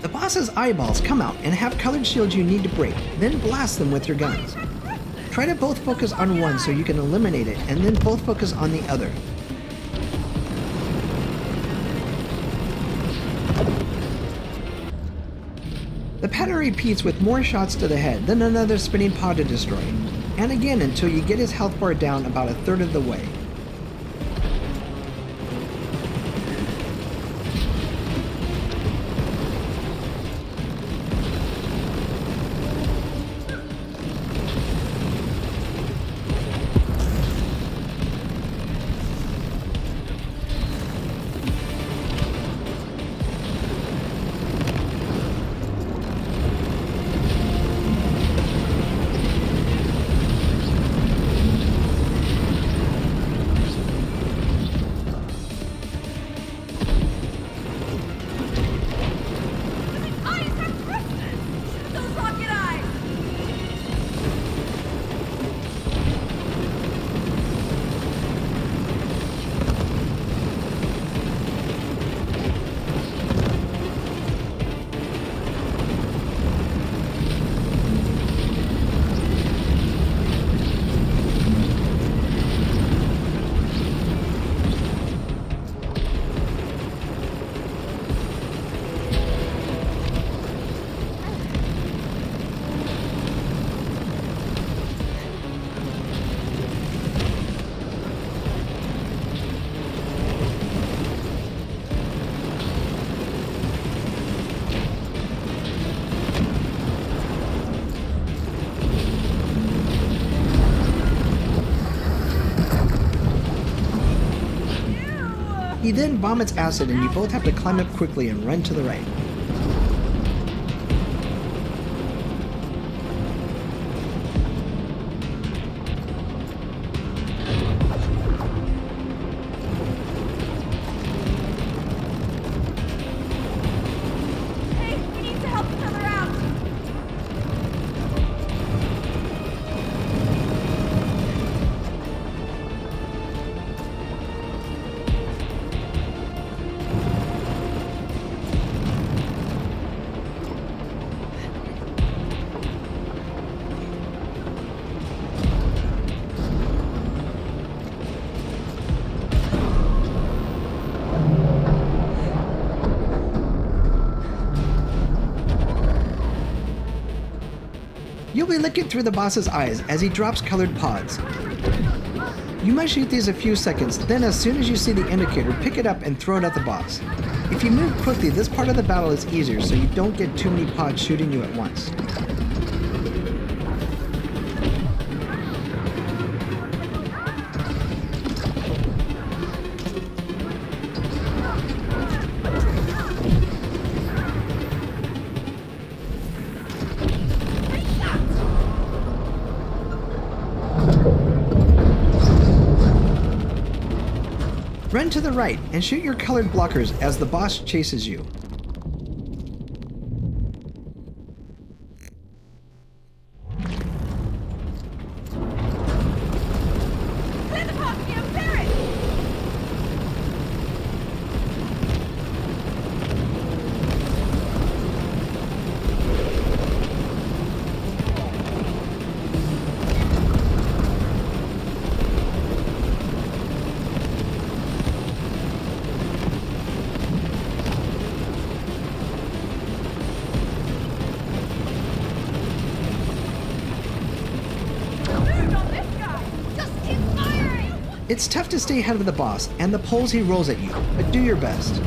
The boss's eyeballs come out and have colored shields you need to break, then blast them with your guns. Try to both focus on one so you can eliminate it, and then both focus on the other. The pattern repeats with more shots to the head, then another spinning pod to destroy, and again until you get his health bar down about 1/3 of the way. He then vomits acid and you both have to climb up quickly and run to the right. Hey, we need to help each other out. You'll be looking through the boss's eyes as he drops colored pods. You must shoot these a few seconds, then as soon as you see the indicator, pick it up and throw it at the boss. If you move quickly, this part of the battle is easier so you don't get too many pods shooting you at once. Run to the right and shoot your colored blockers as the boss chases you. Clear the path again, clear it! It's tough to stay ahead of the boss and the poles he rolls at you, but do your best.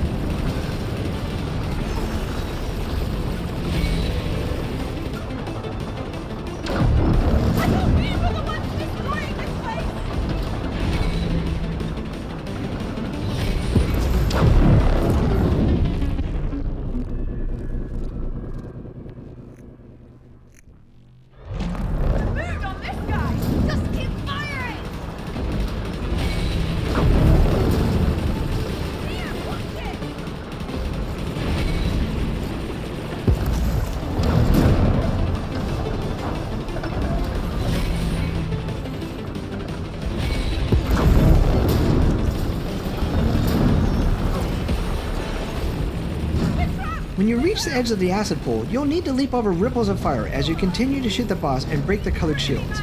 When you reach the edge of the acid pool, you'll need to leap over ripples of fire as you continue to shoot the boss and break the colored shields.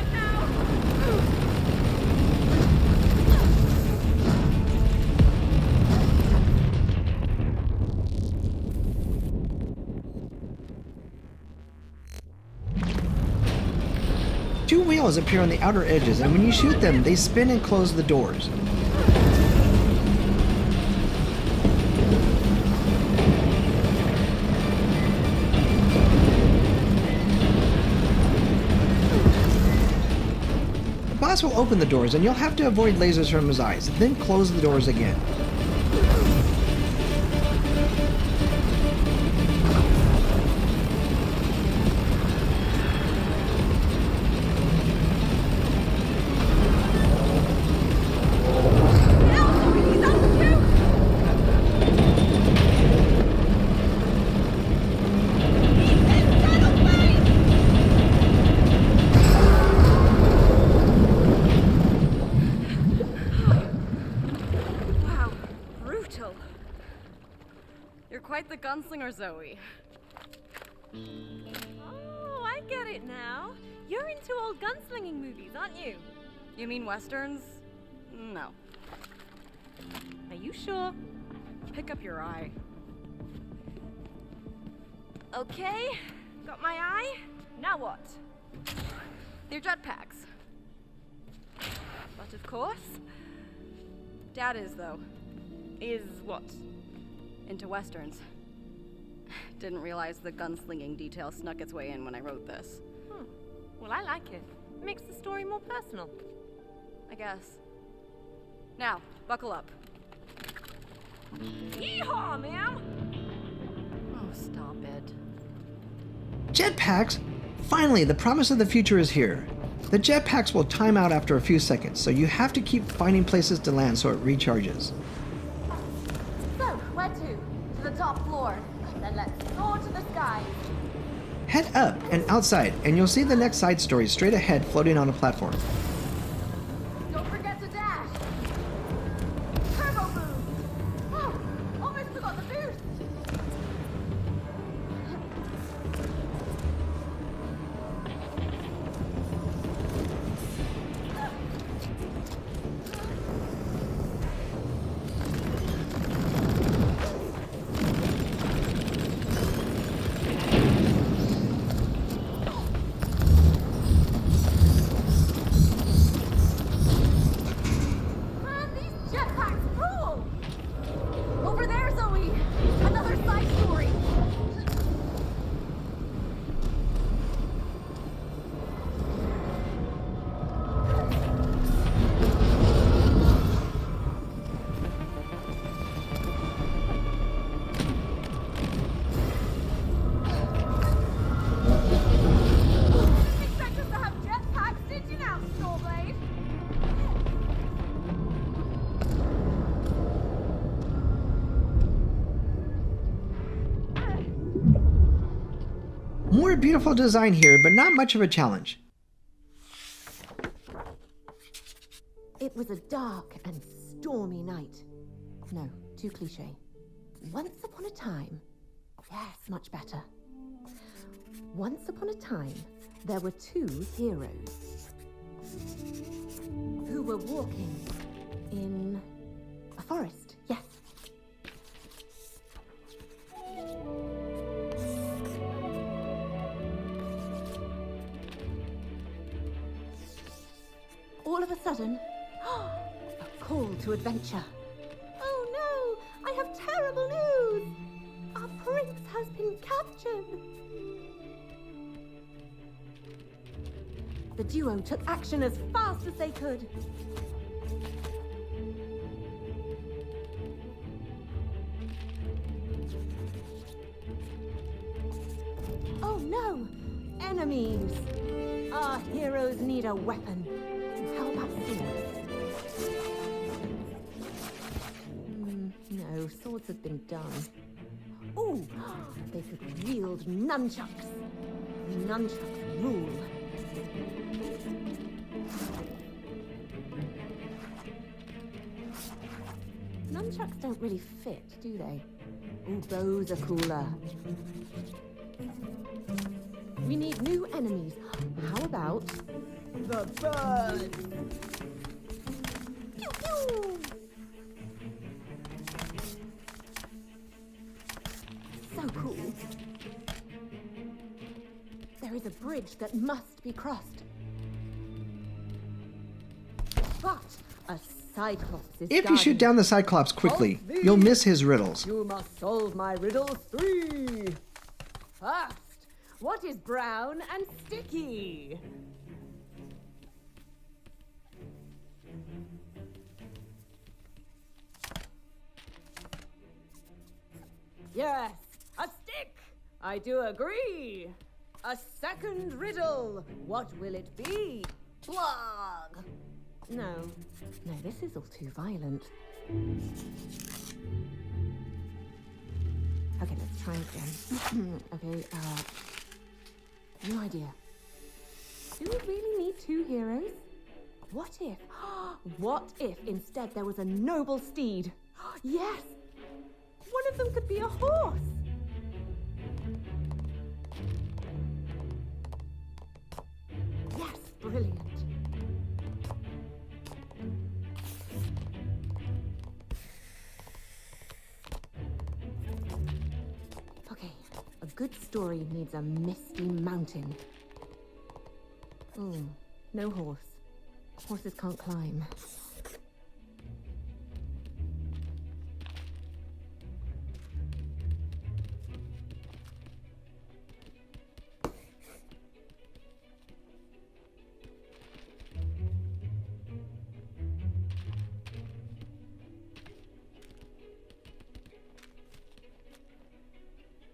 Two wheels appear on the outer edges, and when you shoot them, they spin and close the doors. The boss will open the doors and you'll have to avoid lasers from his eyes, then close the doors again. Quite the gunslinger, Zoe. Oh, I get it now. You're into old gunslinging movies, aren't you? You mean westerns? No. Are you sure? Pick up your eye. Okay, got my eye. Now what? They're jetpacks. But of course, Dad is, though. Is what? Into westerns. Didn't realize the gunslinging detail snuck its way in when I wrote this. Well, I like it. Makes the story more personal. I guess. Now, buckle up. Yeehaw, ma'am! Oh, stop it. Jetpacks? Finally, the promise of the future is here. The jetpacks will time out after a few seconds, so you have to keep finding places to land so it recharges. So, where to? To the top floor. Then let's soar to the sky. Head up and outside, and you'll see the next side story straight ahead floating on a platform. Don't forget to dash. Turbo boost. Oh, almost forgot the boost. More beautiful design here, but not much of a challenge. It was a dark and stormy night. No, too cliche. Once upon a time. Yes, much better. Once upon a time, there were two heroes who were walking in a forest. Yes. All of a sudden, a call to adventure. Oh no! I have terrible news! Our prince has been captured! The duo took action as fast as they could. Oh no! Enemies! Our heroes need a weapon. How about swords? No, swords have been done. Ooh, they could wield nunchucks. Nunchucks rule. Nunchucks don't really fit, do they? Ooh, bows are cooler. We need new enemies. How about the birds? Pew pew! So cool. There is a bridge that must be crossed. But a Cyclops is If you shoot down the Cyclops quickly, you'll miss his riddles. You must solve my riddles 3. First, what is brown and sticky? Yes, a stick! I do agree. A second riddle. What will it be? Plug! No, this is all too violent. Okay, let's try again. Okay, new idea. Do we really need 2 heroes? What if instead there was a noble steed? Yes! One of them could be a horse! Yes, brilliant. Okay, a good story needs a misty mountain. No horse. Horses can't climb.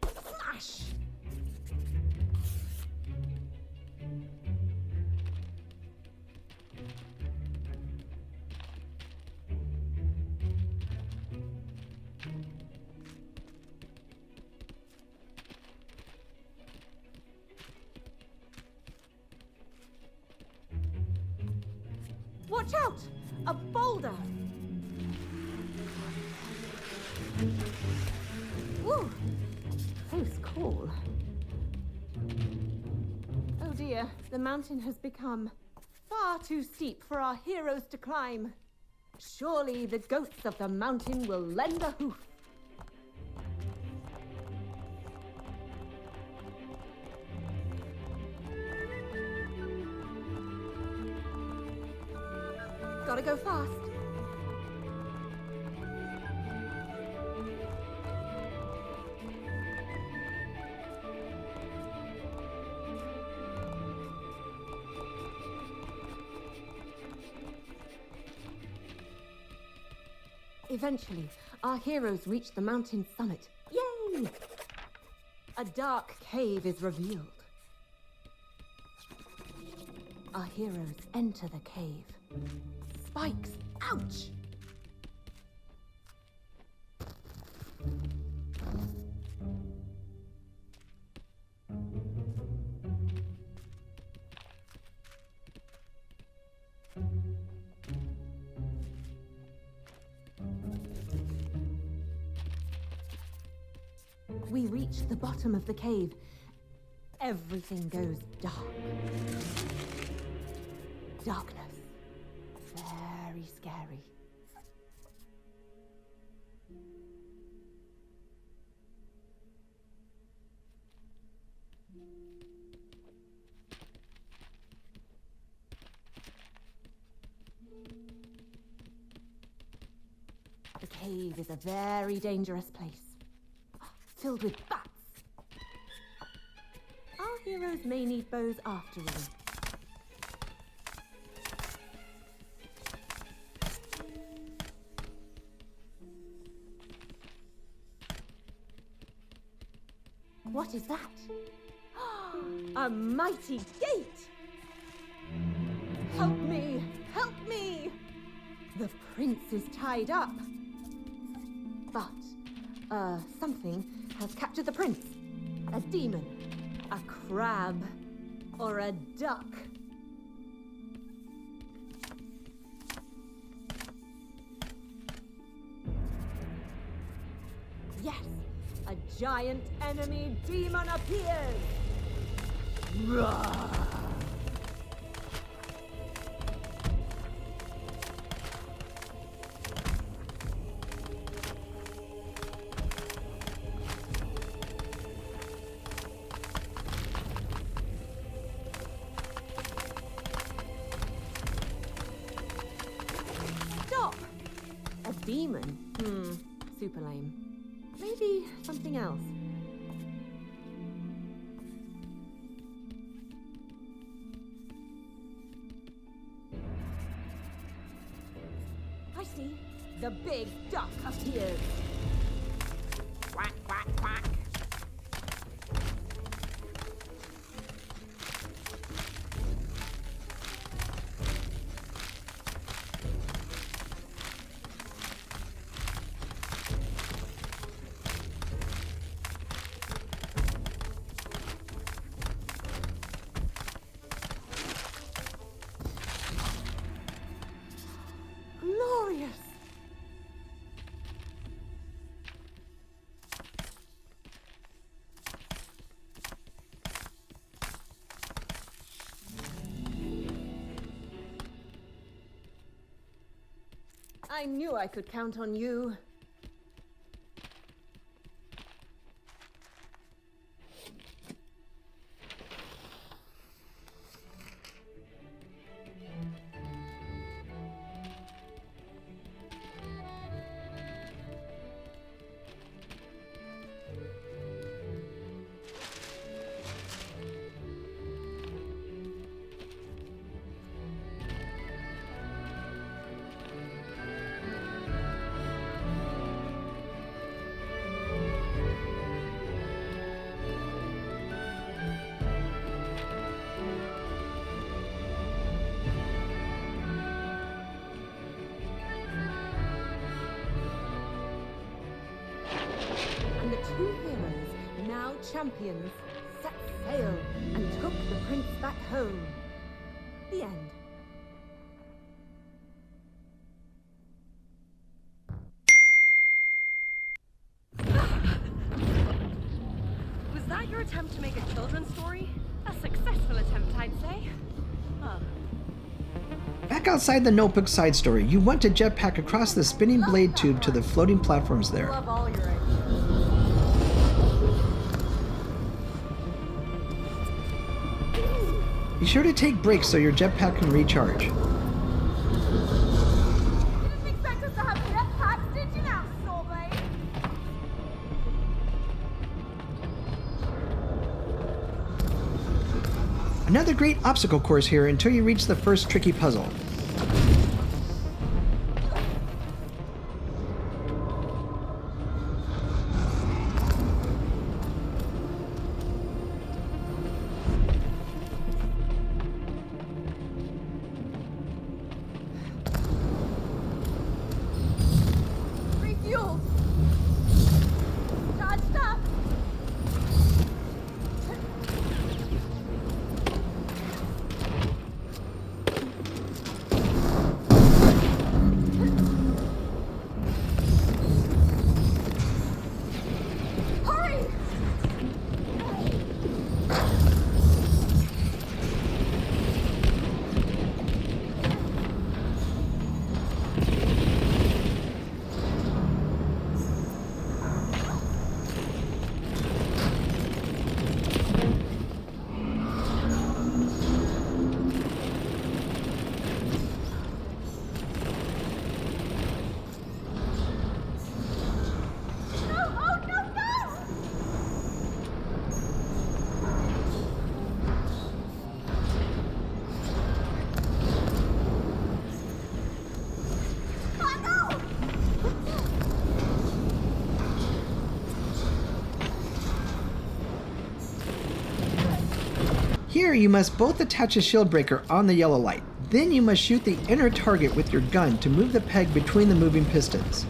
Flash! Watch out! A boulder! Woo! Close call. Oh dear, the mountain has become far too steep for our heroes to climb. Surely the goats of the mountain will lend a hoof. Gotta go fast. Eventually, our heroes reach the mountain summit. Yay! A dark cave is revealed. Our heroes enter the cave. Spikes! Ouch! we reach the bottom of the cave, everything goes dark. Darkness. Very scary. The cave is a very dangerous place, filled with bats. Our heroes may need bows after all. What is that? A mighty gate! Help me! Help me! The prince is tied up. But, something has captured the prince. A demon, a crab, or a duck. Yes, a giant enemy demon appears. Roar! A demon? Super lame. Maybe something else. I see. The big duck appears. Quack, quack, quack. Glorious! I knew I could count on you. And the two heroes, now champions, set sail and took the prince back home. The end. Was that your attempt to make a children's story? A successful attempt, I'd say. Huh. Back outside the notebook side story, you want to jetpack across the spinning blade tube to the floating platforms there. Love all your eggs. Be sure to take breaks so your jetpack can recharge. Didn't expect us to have jetpacks, did you now, Sorbet? Another great obstacle course here until you reach the first tricky puzzle. Refueled. Charged up. Here you must both attach a shield breaker on the yellow light. Then you must shoot the inner target with your gun to move the peg between the moving pistons.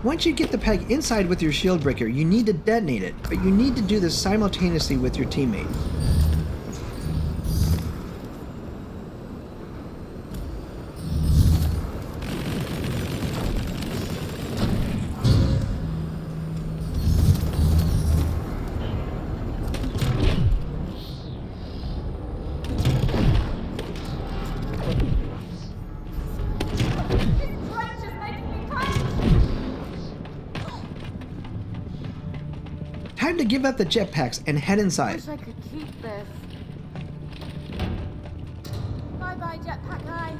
Once you get the peg inside with your shield breaker, you need to detonate it, but you need to do this simultaneously with your teammate. Time to give up the jetpacks and head inside. Wish I could keep this. Bye-bye, jetpack guy.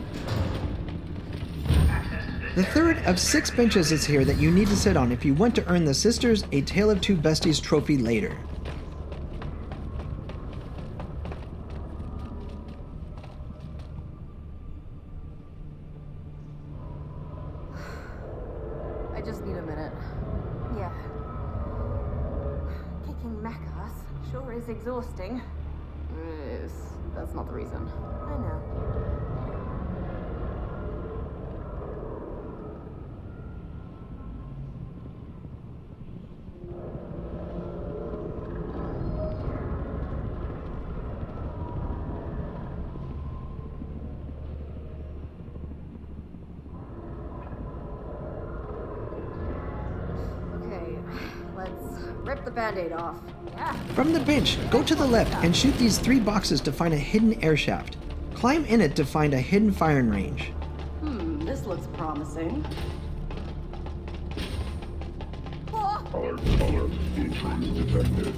The third of 6 benches is here that you need to sit on if you want to earn the Sisters A Tale of Two Besties trophy later. I just need a minute. Yeah. Kicking mech ass sure is exhausting. That's not the reason. I know. Okay, let's rip the band-aid off. Yeah. From the bench, go to the left and shoot these 3 boxes to find a hidden air shaft. Climb in it to find a hidden firing range. This looks promising. Color intrusion detected.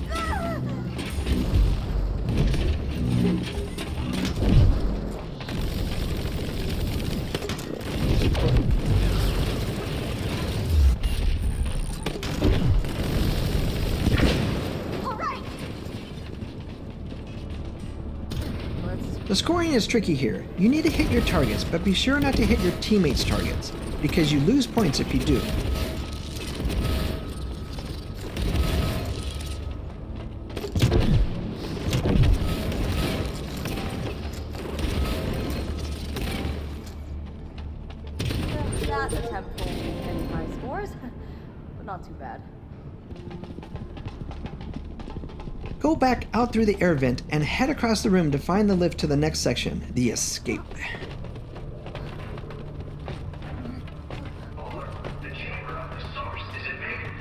The scoring is tricky here. You need to hit your targets, but be sure not to hit your teammates' targets, because you lose points if you do. That attempt won't be any high scores, but not too bad. Go back out through the air vent and head across the room to find the lift to the next section, the escape. Over. The chamber of the source is invaded.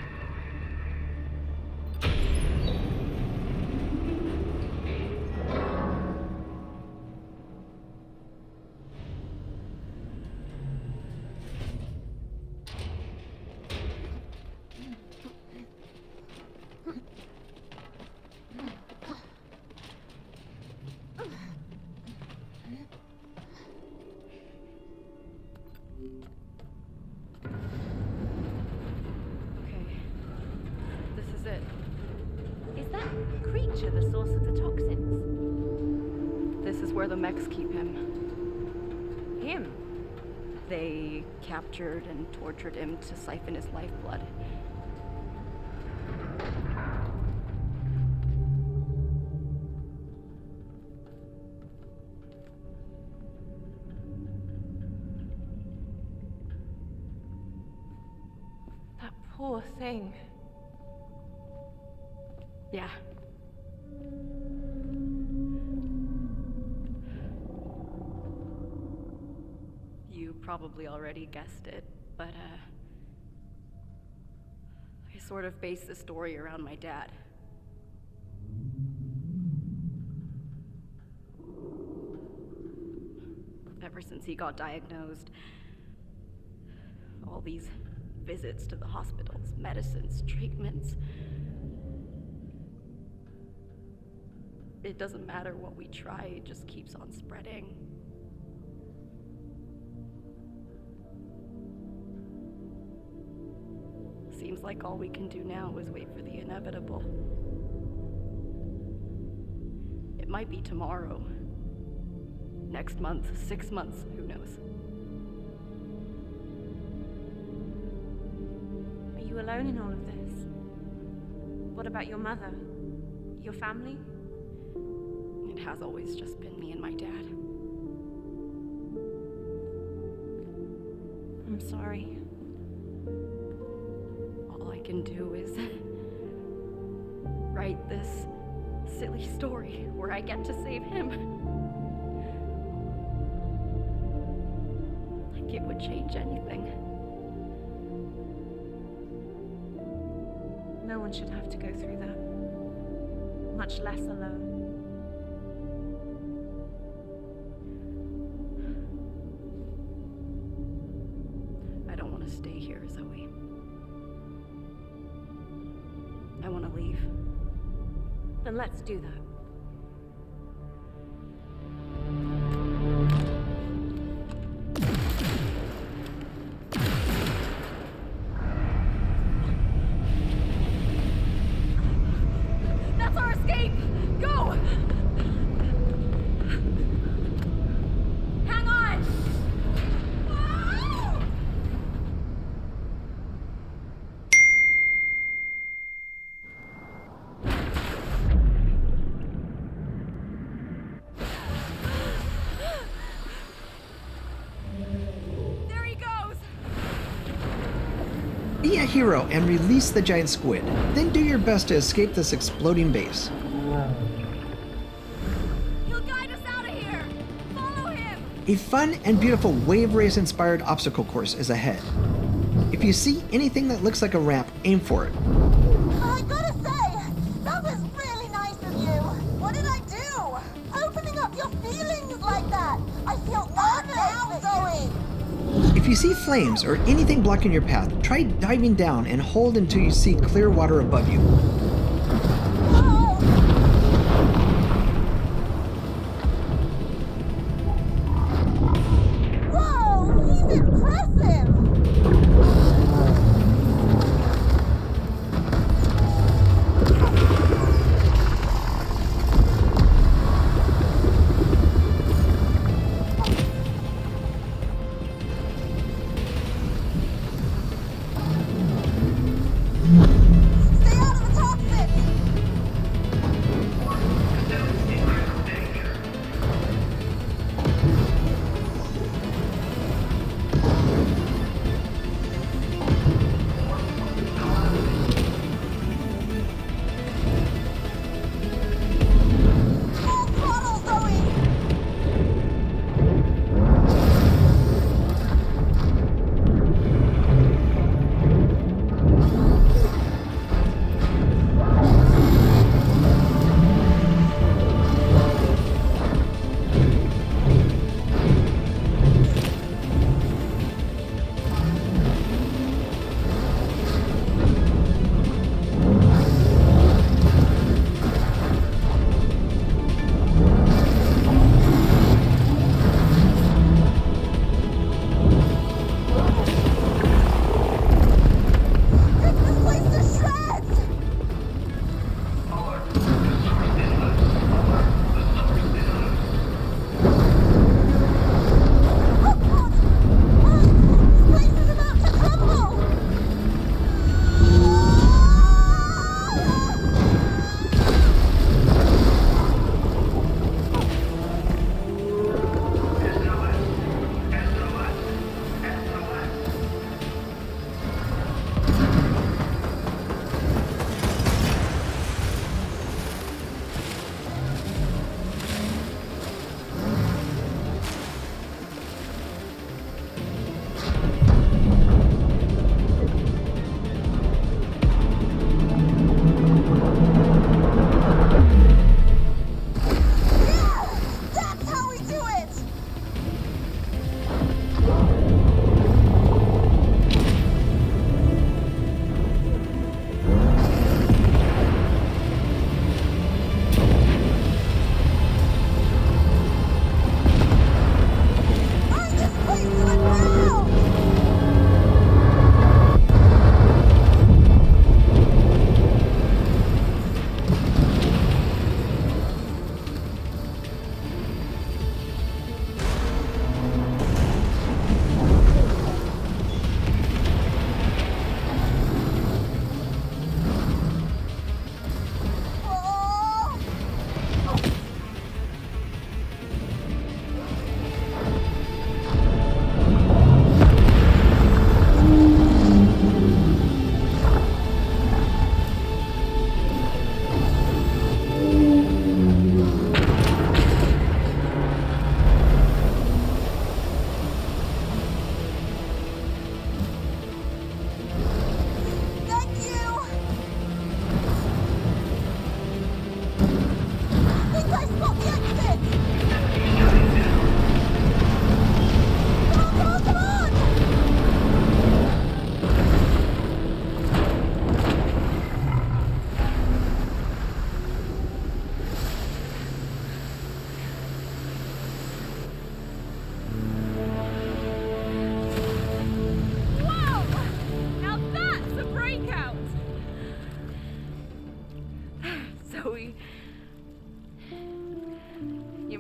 Okay. This is it. Is that creature the source of the toxins? This is where the mechs keep him. Him? They captured and tortured him to siphon his lifeblood. That poor thing. Yeah. You probably already guessed it, but I sort of based the story around my dad. Ever since he got diagnosed, all these visits to the hospitals, medicines, treatments. It doesn't matter what we try, it just keeps on spreading. Seems like all we can do now is wait for the inevitable. It might be tomorrow, next month, 6 months, who knows? Are you alone in all of this? What about your mother? Your family? It has always just been me and my dad. I'm sorry. All I can do is write this silly story where I get to save him. Like it would change anything. No one should have to go through that. Much less alone. I don't want to stay here, Zoe. I want to leave. Then let's do that. That's our escape! Go! Hang on! Ah! There he goes! Be a hero and release the giant squid. Then do your best to escape this exploding base. He'll guide us out of here! Follow him! A fun and beautiful wave race inspired obstacle course is ahead. If you see anything that looks like a ramp, aim for it. I gotta say, that was really nice of you. What did I do? Opening up your feelings like that. I feel honored now, Zoe. If you see flames or anything blocking your path, try diving down and hold until you see clear water above you. Whoa. Whoa, he's impressive. Stay out of the toxins!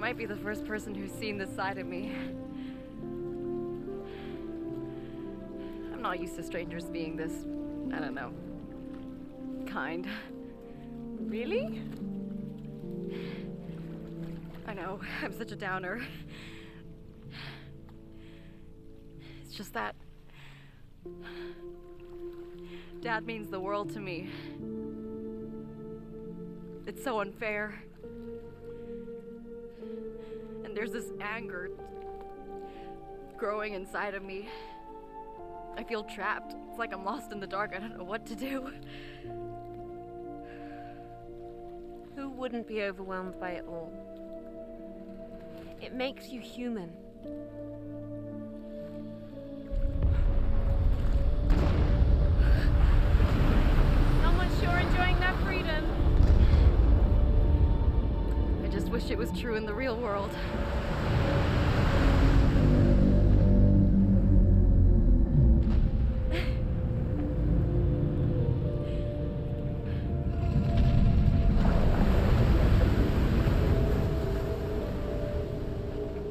might be the first person who's seen this side of me. I'm not used to strangers being this, I don't know, kind. Really? I know, I'm such a downer. It's just that Dad means the world to me. It's so unfair. And there's this anger growing inside of me. I feel trapped. It's like I'm lost in the dark. I don't know what to do. Who wouldn't be overwhelmed by it all? It makes you human. Someone's sure enjoying their freedom. I just wish it was true in the real world.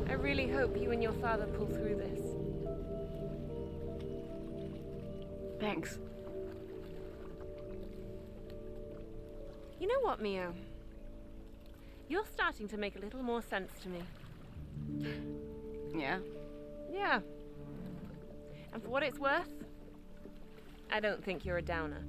I really hope you and your father pull through this. Thanks. You know what, Mio? You're starting to make a little more sense to me. Yeah? Yeah. And for what it's worth, I don't think you're a downer.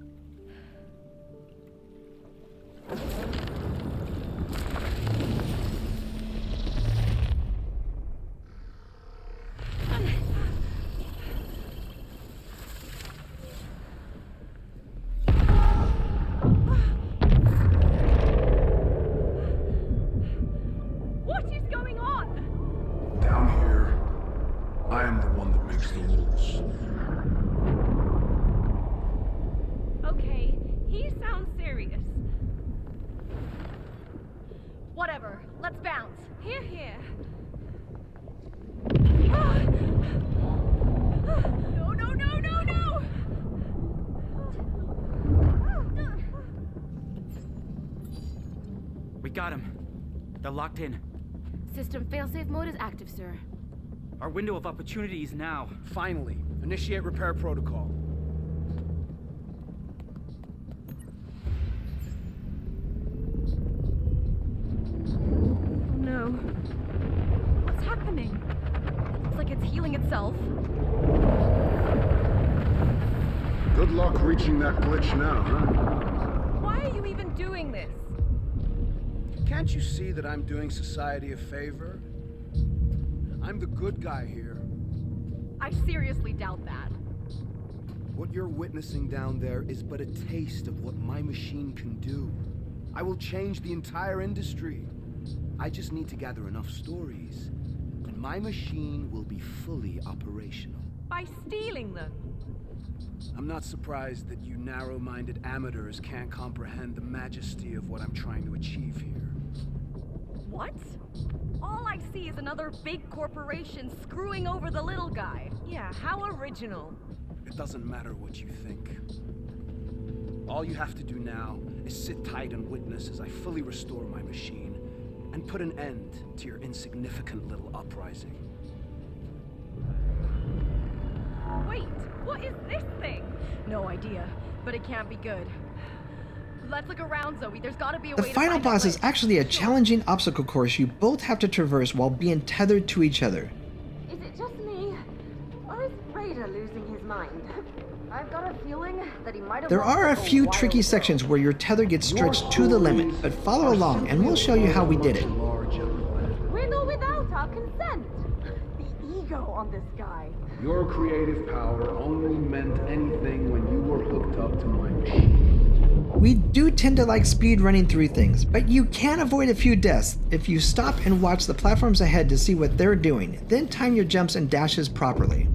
What is going on? Down here, I am the one that makes the rules. Okay, he sounds serious. Whatever. Let's bounce. Here, here. No, no, no, no, no! We got him. They're locked in. System failsafe mode is active, sir. Our window of opportunity is now. Finally, initiate repair protocol. Oh no. What's happening? It looks like it's healing itself. Good luck reaching that glitch now, huh? Why are you even doing this? Can't you see that I'm doing society a favor? I'm the good guy here. I seriously doubt that. What you're witnessing down there is but a taste of what my machine can do. I will change the entire industry. I just need to gather enough stories, and my machine will be fully operational. By stealing them. I'm not surprised that you narrow-minded amateurs can't comprehend the majesty of what I'm trying to achieve here. What? All I see is another big corporation screwing over the little guy. Yeah, how original. It doesn't matter what you think. All you have to do now is sit tight and witness as I fully restore my machine and put an end to your insignificant little uprising. Wait, what is this thing? No idea, but it can't be good. Let's look around, Zoe. There's gotta be a The way to final find boss a is glitch. actually a challenging obstacle course you both have to traverse while being tethered to each other. Is it just me? Or is Raider losing his mind? I've got a feeling that he might have There lost are a like few wild tricky dog. sections where your tether gets stretched to the limit, but follow along and we'll show you how we did it. With or without our consent? The ego on this guy. Your creative power only meant anything when you were hooked up to my machine. We do tend to like speed running through things, but you can avoid a few deaths if you stop and watch the platforms ahead to see what they're doing, then time your jumps and dashes properly.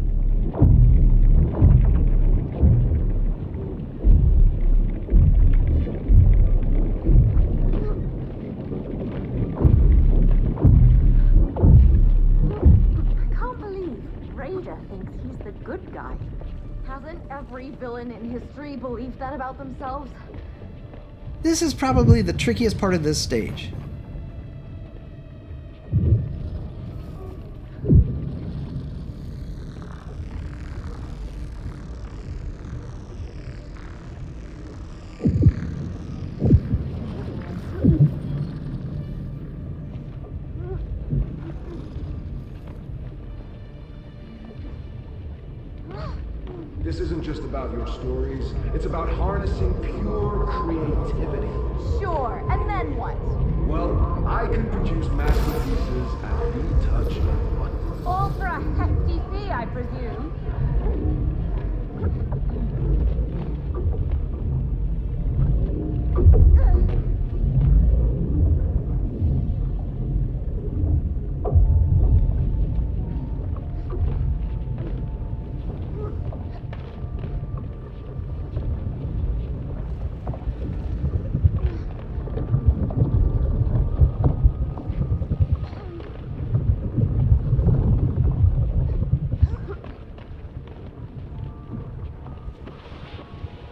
I can't believe Raider thinks he's the good guy. Hasn't every villain in history believed that about themselves? This is probably the trickiest part of this stage. This isn't just about your stories. It's about harnessing pure creativity. Sure, and then what? Well, I can produce masterpieces at the touch of a button. All for a hefty fee, I presume.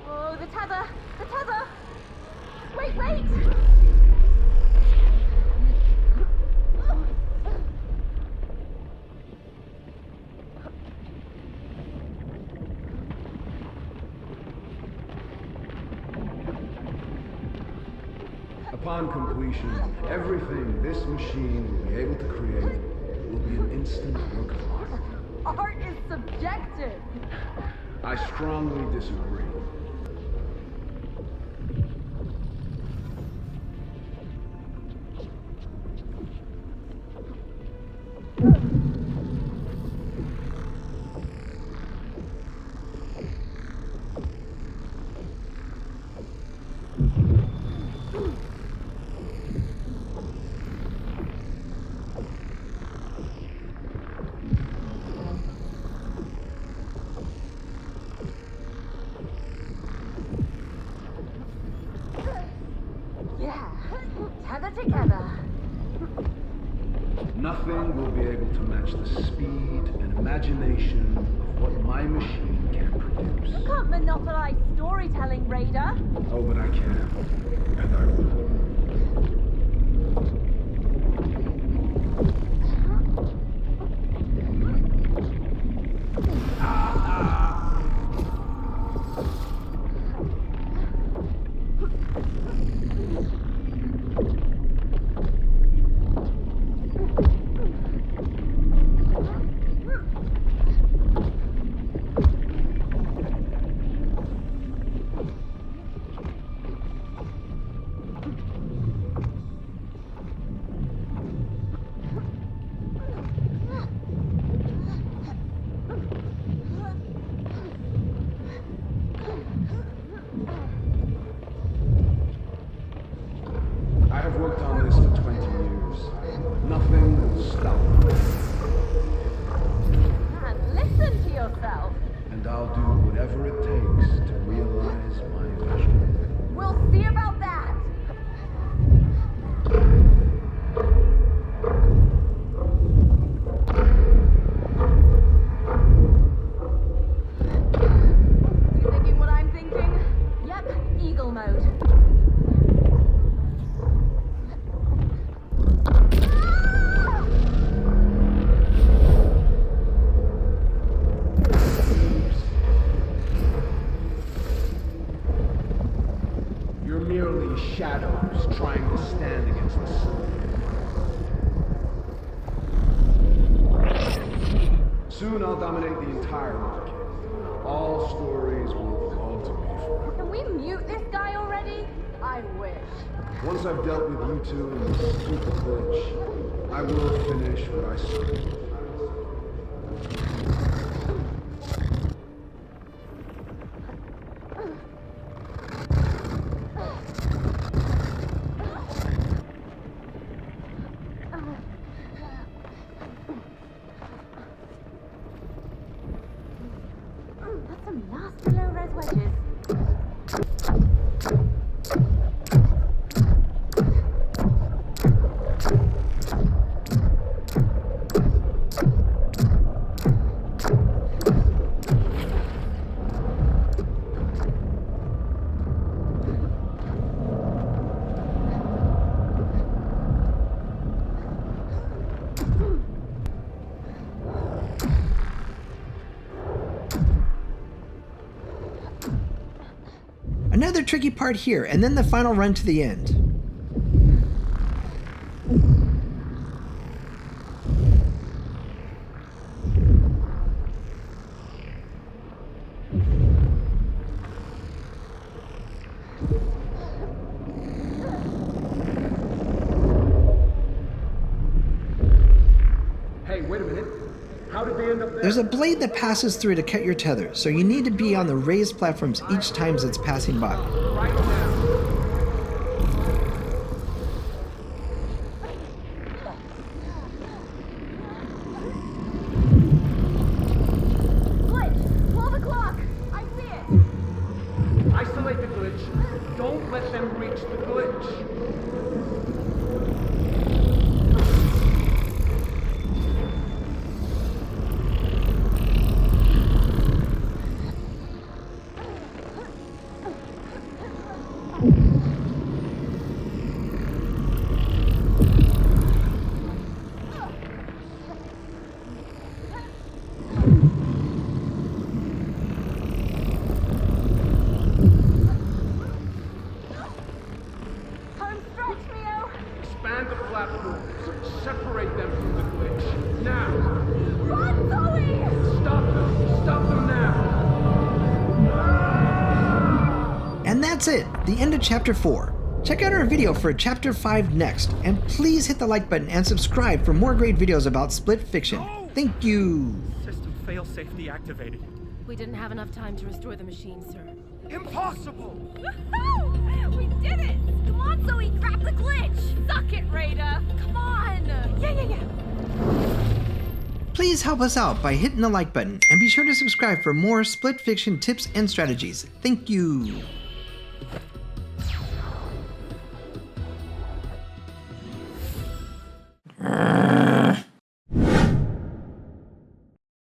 Oh, the tether! The tether! Wait, wait! Upon completion, everything this machine will be able to create will be an instant work of art. Art is subjective. I strongly disagree. Yeah, tether together. Nothing will be able to match the speed and imagination of what my machine can produce. You can't monopolize storytelling, Raider. Oh, but I can. And I will. I have worked on this for 20 years. Nothing will stop me. And listen to yourself. And I'll do whatever it takes to realize my vision. We'll see about that. You thinking what I'm thinking? Yep, eagle mode. You're merely shadows trying to stand against the sun. Soon I'll dominate the entire market. All stories will belong to me forever. Can we mute this guy already? I wish. Once I've dealt with you two in this stupid glitch, I will finish what I started. That's some nasty low-res wedges. Another tricky part here, and then the final run to the end. Hey, wait a minute. How did they end up there? There's a blade that passes through to cut your tether, so you need to be on the raised platforms each time it's passing by. Right now. Glitch! 12 o'clock! I see it! Isolate the glitch. Don't let them reach the glitch. Stretch, Mio! Expand the platforms. Separate them from the glitch. Now. Run, Zoe! Stop them. Stop them now. And that's it, the end of Chapter 4. Check out our video for Chapter 5 next, and please hit the like button and subscribe for more great videos about split fiction. Thank you! System failsafe deactivated. We didn't have enough time to restore the machine, sir. Impossible! Woohoo! We did it! Come on, Zoe, grab the glitch! Suck it, Rada! Come on! Yeah. Please help us out by hitting the like button, and be sure to subscribe for more split fiction tips and strategies. Thank you!